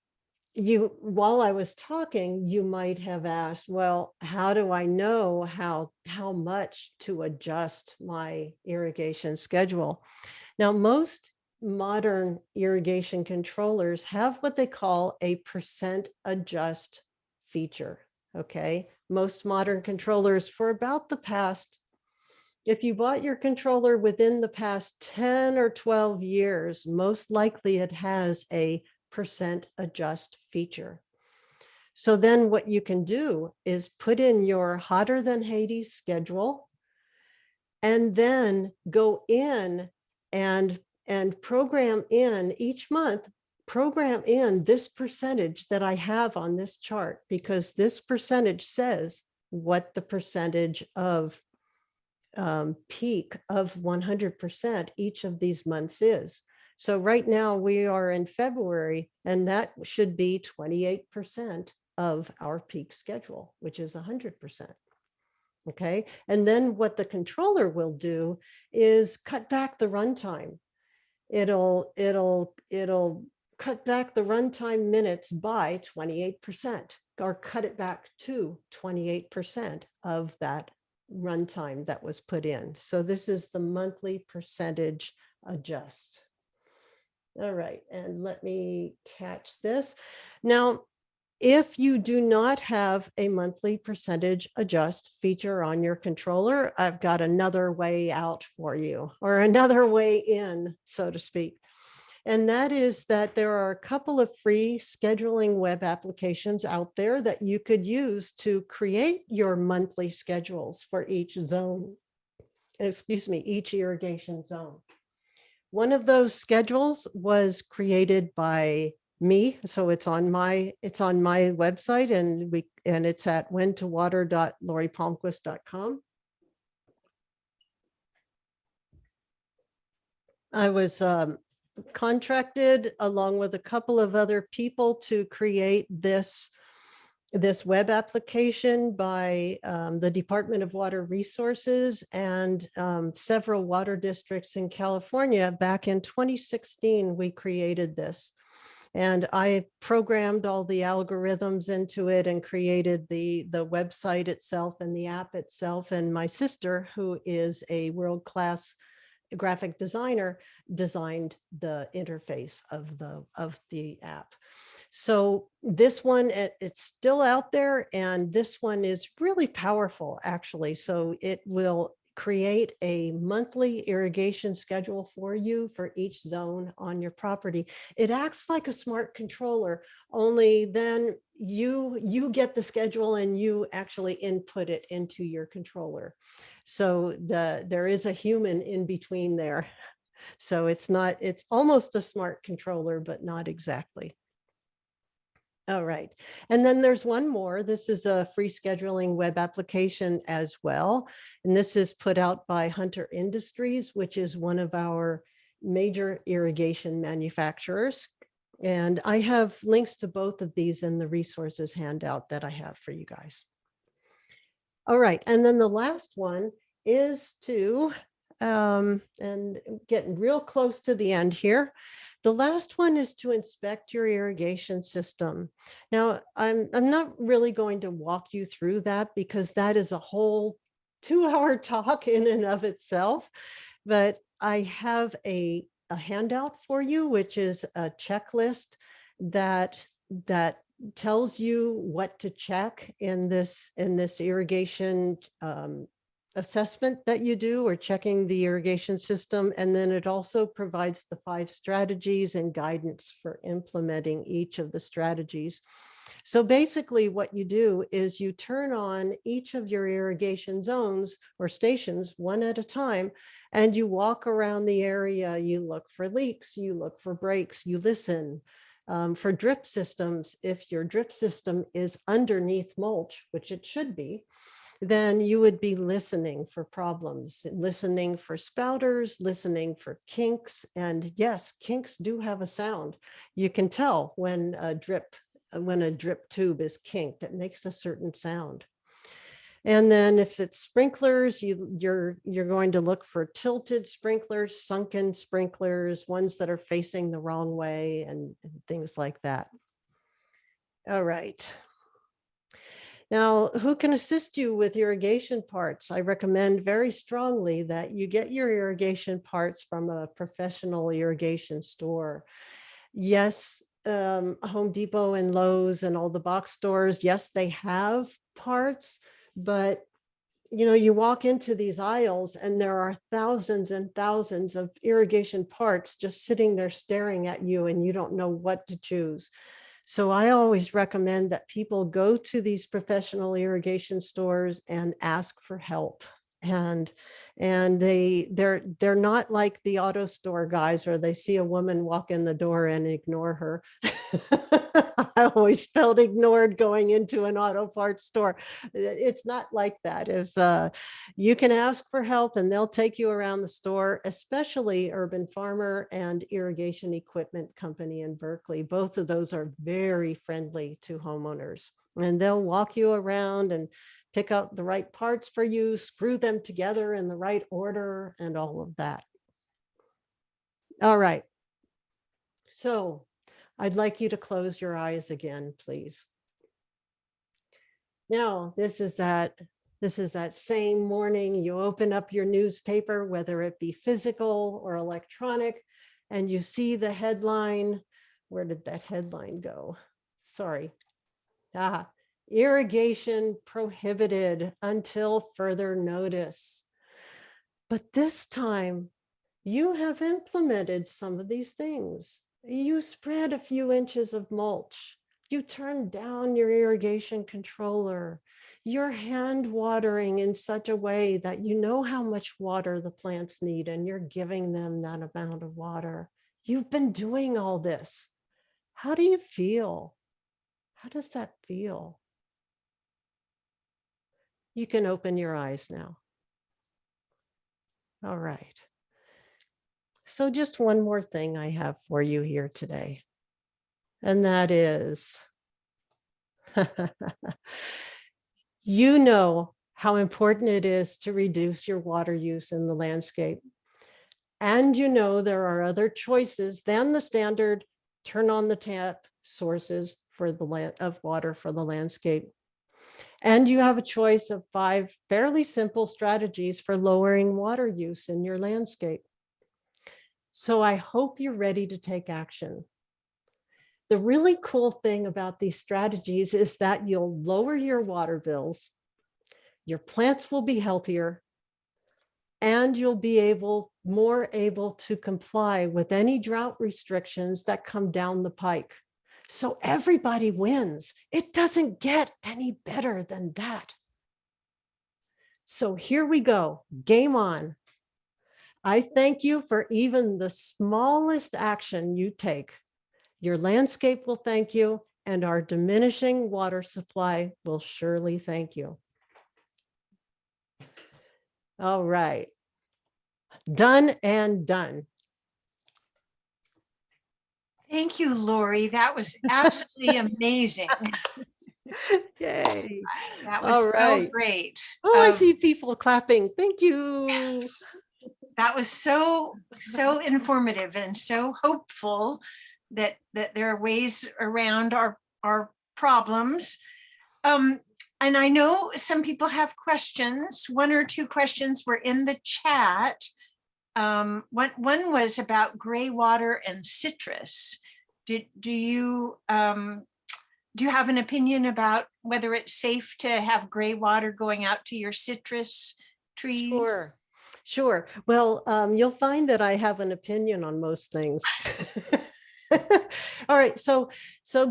while I was talking, you might have asked, well, how do I know how much to adjust my irrigation schedule? Now, most modern irrigation controllers have what they call a percent adjust feature. Okay, most modern controllers for about the past, if you bought your controller within the past 10 or 12 years, most likely it has a percent adjust feature. So then what you can do is put in your hotter than Hades schedule, and then go in and program in each month, program in this percentage that I have on this chart, because this percentage says what the percentage of peak of 100% each of these months is. So right now we are in February, and that should be 28% of our peak schedule, which is 100%. Okay, and then what the controller will do is cut back the runtime. It'll cut back the runtime minutes by 28%, or cut it back to 28% of that runtime that was put in. So this is the monthly percentage adjust. All right, and let me catch this. Now, if you do not have a monthly percentage adjust feature on your controller, I've got another way out for you, or another way in, so to speak. And that is that there are a couple of free scheduling web applications out there that you could use to create your monthly schedules for each zone, each irrigation zone. One of those schedules was created by me, so it's on my website, and it's at whentowater.loripalmquist.com. I was contracted along with a couple of other people to create this web application by the Department of Water Resources and several water districts in California. Back in 2016, we created this. And I programmed all the algorithms into it and created the website itself and the app itself. And my sister, who is a world-class graphic designer, designed the interface of the app. So this one, it's still out there, and this one is really powerful, actually. So it will create a monthly irrigation schedule for you for each zone on your property. It acts like a smart controller, only then you get the schedule and you actually input it into your controller. So there is a human in between there. So it's almost a smart controller, but not exactly. All right. And then there's one more. This is a free scheduling web application as well. And this is put out by Hunter Industries, which is one of our major irrigation manufacturers. And I have links to both of these in the resources handout that I have for you guys. All right. And then the last one is and getting real close to the end here. The last one is to inspect your irrigation system. Now, I'm not really going to walk you through that because that is a whole 2-hour talk in and of itself. But I have a handout for you, which is a checklist that tells you what to check in this irrigation assessment that you do, or checking the irrigation system. And then it also provides the 5 strategies and guidance for implementing each of the strategies. So basically what you do is you turn on each of your irrigation zones or stations one at a time, and you walk around the area. You look for leaks, you look for breaks, you listen. For drip systems, if your drip system is underneath mulch, which it should be, then you would be listening for problems, listening for spouters, listening for kinks. And yes, kinks do have a sound. You can tell when a drip tube is kinked, it makes a certain sound. And then if it's sprinklers, you're going to look for tilted sprinklers, sunken sprinklers, ones that are facing the wrong way, and things like that. All right. Now, who can assist you with irrigation parts? I recommend very strongly that you get your irrigation parts from a professional irrigation store. Yes, Home Depot and Lowe's and all the box stores, yes, they have parts, but you walk into these aisles and there are thousands and thousands of irrigation parts just sitting there staring at you, and you don't know what to choose. So I always recommend that people go to these professional irrigation stores and ask for help. And they're not like the auto store guys, where they see a woman walk in the door and ignore her. I always felt ignored going into an auto parts store. It's not like that. If you can ask for help, and they'll take you around the store, especially Urban Farmer and Irrigation Equipment Company in Berkeley. Both of those are very friendly to homeowners, and they'll walk you around and pick out the right parts for you, screw them together in the right order, and all of that. All right. So I'd like you to close your eyes again, please. Now, this is that same morning you open up your newspaper, whether it be physical or electronic, and you see the headline. Where did that headline go? Sorry. Irrigation prohibited until further notice. But this time you have implemented some of these things. You spread a few inches of mulch. You turn down your irrigation controller. You're hand watering in such a way that you know how much water the plants need, and you're giving them that amount of water. You've been doing all this. How do you feel? How does that feel? You can open your eyes now. All right. So just one more thing I have for you here today, and that is, you know how important it is to reduce your water use in the landscape. And you know there are other choices than the standard turn on the tap sources for the land of water for the landscape. And you have a choice of 5 fairly simple strategies for lowering water use in your landscape. So I hope you're ready to take action. The really cool thing about these strategies is that you'll lower your water bills, your plants will be healthier, and you'll be more able to comply with any drought restrictions that come down the pike. So everybody wins. It doesn't get any better than that. So here we go. Game on. I thank you for even the smallest action you take. Your landscape will thank you, and our diminishing water supply will surely thank you. All right. Done and done. Thank you, Lori. That was absolutely amazing. Yay. That was All right. so great. Oh, I see people clapping. Thank you. That was so informative and so hopeful that there are ways around our problems. And I know some people have questions. 1 or 2 questions were in the chat. One was about gray water and citrus. Do you have an opinion about whether it's safe to have gray water going out to your citrus trees? Sure. Well, you'll find that I have an opinion on most things. All right. So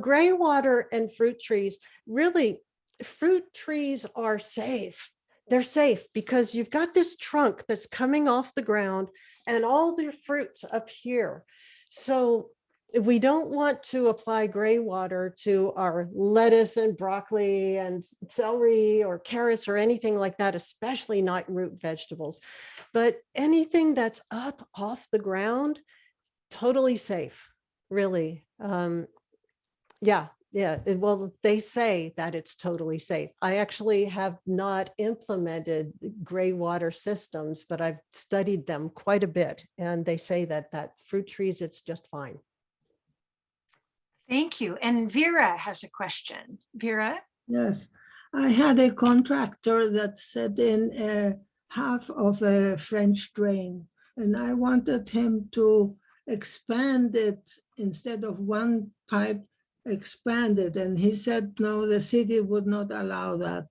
gray water and fruit trees, really, fruit trees are safe. They're safe because you've got this trunk that's coming off the ground and all the fruits up here. So we don't want to apply gray water to our lettuce and broccoli and celery or carrots or anything like that, especially not root vegetables. But anything that's up off the ground, totally safe, really. Yeah. Well, they say that it's totally safe. I actually have not implemented gray water systems, but I've studied them quite a bit. And they say that fruit trees, it's just fine. Thank you. And Vera has a question. Vera? Yes, I had a contractor that set in half of a French drain, and I wanted him to expand it instead of one pipe, expand it. And he said, no, the city would not allow that.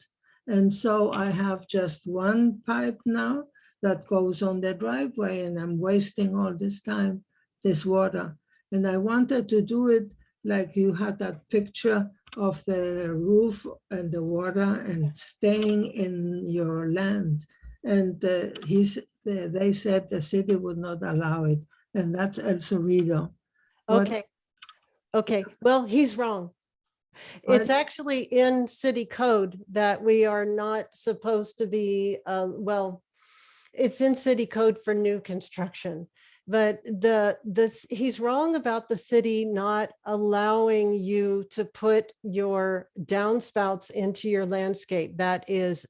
And so I have just one pipe now that goes on the driveway, and I'm wasting all this time, this water. And I wanted to do it like you had that picture of the roof and the water and staying in your land. And they said the city would not allow it. And that's El Cerrito. Okay. Well, he's wrong. It's actually in city code that we are not supposed to be, it's in city code for new construction. But he's wrong about the city not allowing you to put your downspouts into your landscape. That is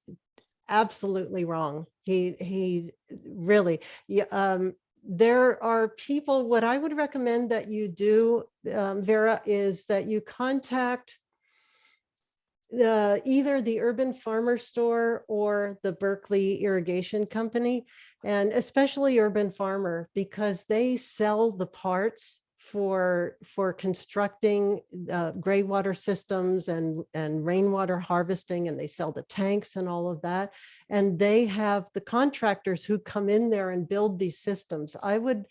absolutely wrong. He really, there are people, what I would recommend that you do, Vera, is that you contact either the Urban Farmer Store or the Berkeley Irrigation Company, and especially Urban Farmer, because they sell the parts for constructing gray water systems and rainwater harvesting, and they sell the tanks and all of that. And they have the contractors who come in there and build these systems. I would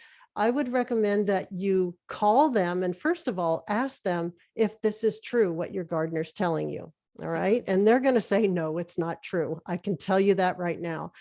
recommend that you call them and first of all, ask them if this is true, what your gardener's telling you. All right. And they're going to say, no, it's not true. I can tell you that right now.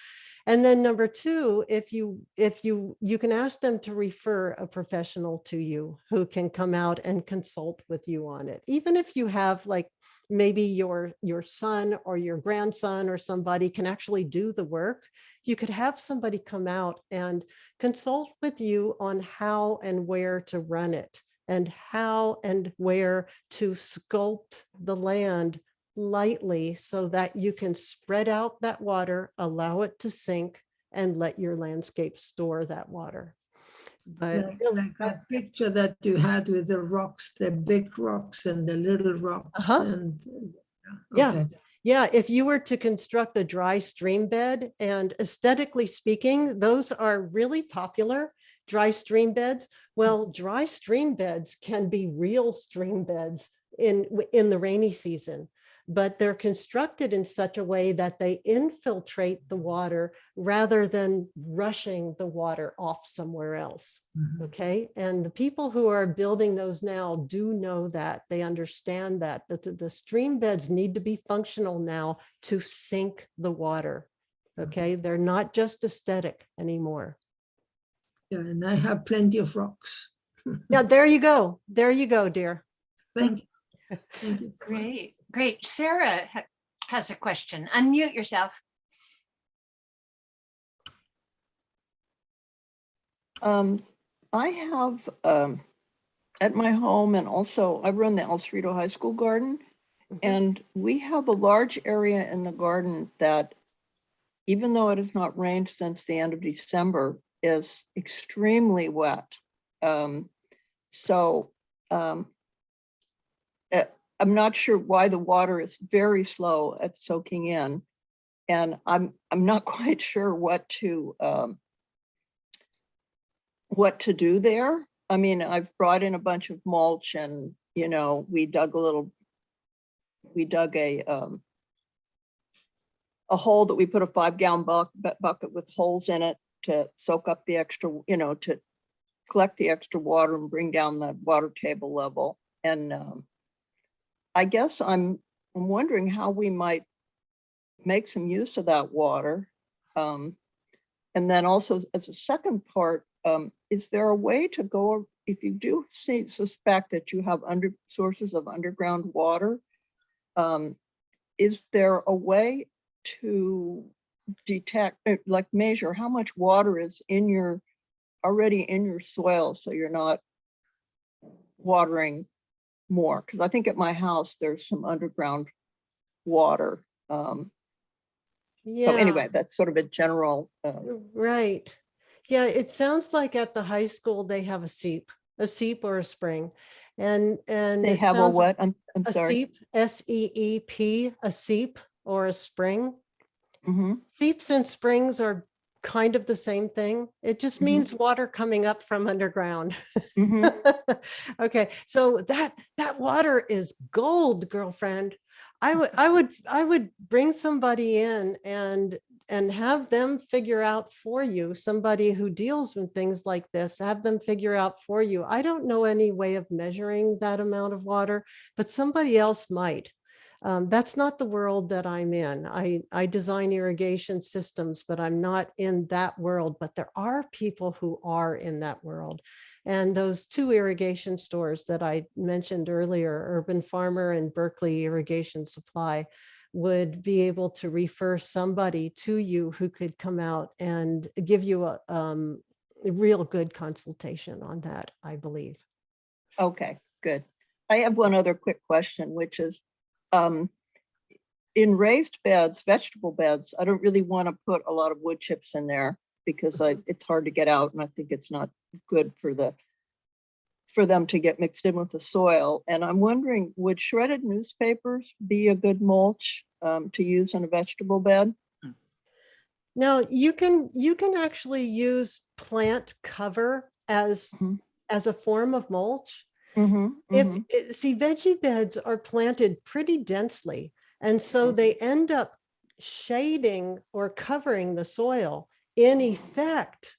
And then number 2, if you can ask them to refer a professional to you who can come out and consult with you on it. Even if you have like maybe your son or your grandson or somebody can actually do the work, you could have somebody come out and consult with you on how and where to run it and how and where to sculpt the land lightly so that you can spread out that water, allow it to sink, and let your landscape store that water. But really, Like that picture that you had with the rocks, the big rocks and the little rocks. Uh-huh. And Yeah. okay. Yeah, if you were to construct a dry stream bed, and aesthetically speaking, those are really popular, dry stream beds. Well, dry stream beds can be real stream beds in the rainy season, but they're constructed in such a way that they infiltrate the water rather than rushing the water off somewhere else. Mhm. Okay. And the people who are building those now do know that. They understand that the stream beds need to be functional now to sink the water. Okay. They're not just aesthetic anymore. Yeah, and I have plenty of rocks. Yeah, there you go. There you go, dear. Thank you. Thank you. so much. Great, great. Sarah has a question. Unmute yourself. I have at my home, and also I run the El Cerrito High School garden, and we have a large area in the garden that, even though it has not rained since the end of December, is extremely wet. I'm not sure why the water is very slow at soaking in, and I'm not quite sure what to do there. I mean, I've brought in a bunch of mulch, and we dug a hole that we put a 5-gallon bucket with holes in it to soak up the extra, to collect the extra water and bring down the water table level. And I guess I'm wondering how we might make some use of that water. And then also, as a second part, is there a way to go, if you do suspect that you have sources of underground water, is there a way to detect, like measure how much water is already in your soil, so you're not watering more? Because I think at my house there's some underground water. Yeah. So anyway, that's sort of a general. Right. Yeah, it sounds like at the high school they have a seep or a spring. And They it have a sounds what? I'm a sorry. seep, SEEP, a seep or a spring. Mm-hmm. Seeps and springs are kind of the same thing. It just Mhm. means water coming up from underground. Mm-hmm. Okay, so that water is gold, girlfriend. I would bring somebody in and have them figure out for you, somebody who deals with things like this, have them figure out for you. I don't know any way of measuring that amount of water, but somebody else might. That's not the world that I'm in. I design irrigation systems, but I'm not in that world. But there are people who are in that world. And those 2 irrigation stores that I mentioned earlier, Urban Farmer and Berkeley Irrigation Supply, would be able to refer somebody to you who could come out and give you a real good consultation on that, I believe. Okay, good. I have one other quick question, which is, in raised beds, vegetable beds, I don't really want to put a lot of wood chips in there because it's hard to get out, and I think it's not good for them to get mixed in with the soil. And I'm wondering, would shredded newspapers be a good mulch to use in a vegetable bed? Now you can actually use plant cover as a form of mulch. Mm-hmm. See, veggie beds are planted pretty densely, and so they end up shading or covering the soil, in effect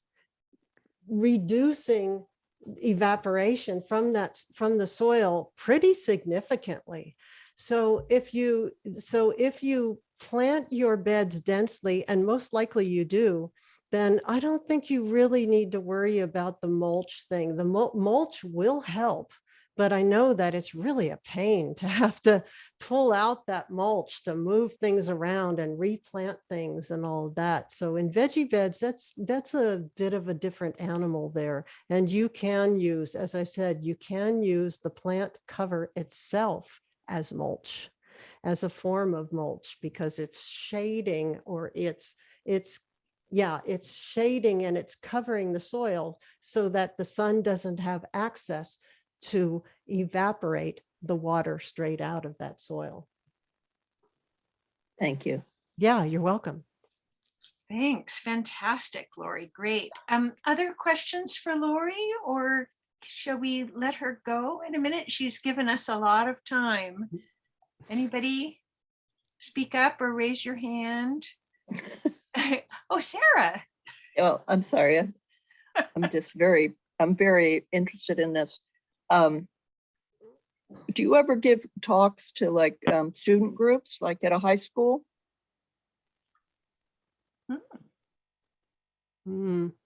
reducing evaporation from the soil pretty significantly. So if you plant your beds densely, and most likely you do, then I don't think you really need to worry about the mulch thing. The mulch will help, but I know that it's really a pain to have to pull out that mulch to move things around and replant things and all of that. So in veggie beds, that's a bit of a different animal there. And you can use, as I said, you can use the plant cover itself as mulch, as a form of mulch, because it's shading, or it's yeah, it's shading and it's covering the soil so that the sun doesn't have access to evaporate the water straight out of that soil. Thank you. Yeah, you're welcome. Thanks. Fantastic, Lori. Great. Other questions for Lori, or shall we let her go in a minute? She's given us a lot of time. Anybody speak up or raise your hand? Oh, Sarah. Well, I'm sorry. I'm very interested in this. Do you ever give talks to like student groups, like at a high school?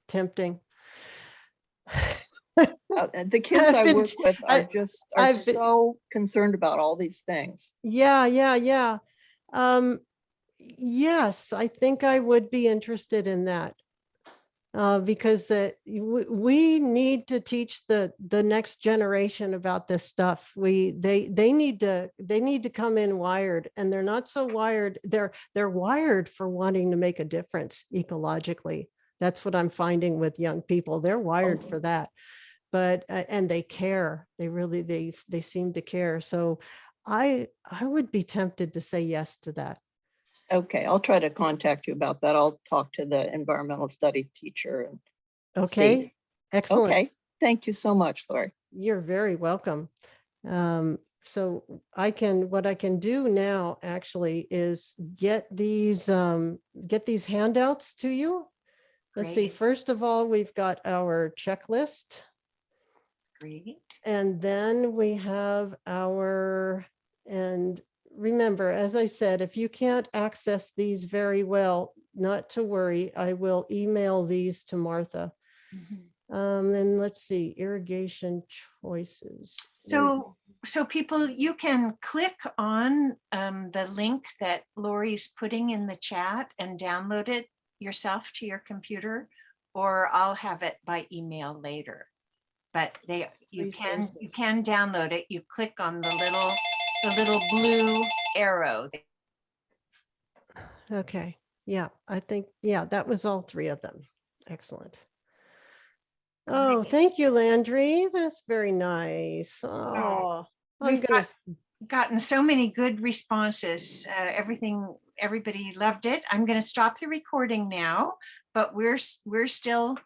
Tempting. The kids I've I been work t- with are I've been- so concerned about all these things. Yeah. Yes, I think I would be interested in that. Because we need to teach the next generation about this stuff. They need to come in wired, and they're not so wired. They're wired for wanting to make a difference ecologically. That's what I'm finding with young people. They're wired for that, but and they care. They seem to care. So I would be tempted to say yes to that. Okay, I'll try to contact you about that. I'll talk to the environmental studies teacher and Okay, see. excellent. Okay, thank you so much, Lori. You're very welcome. So what I can do now actually is get these handouts to you. Let's see, Great. first of all, we've got our checklist, Great. and then we have and remember, as I said, if you can't access these very well, not to worry, I will email these to Martha. And let's see, irrigation choices. So people, you can click on the link that Lori's putting in the chat and download it yourself to your computer, or I'll have it by email later. But you can download it. You click on the little blue arrow. Okay, yeah, I think, yeah, that was all three of them. Excellent. Oh, thank you, Landry. That's very nice. Oh, We've gotten so many good responses. Everybody loved it. I'm going to stop the recording now, but we're still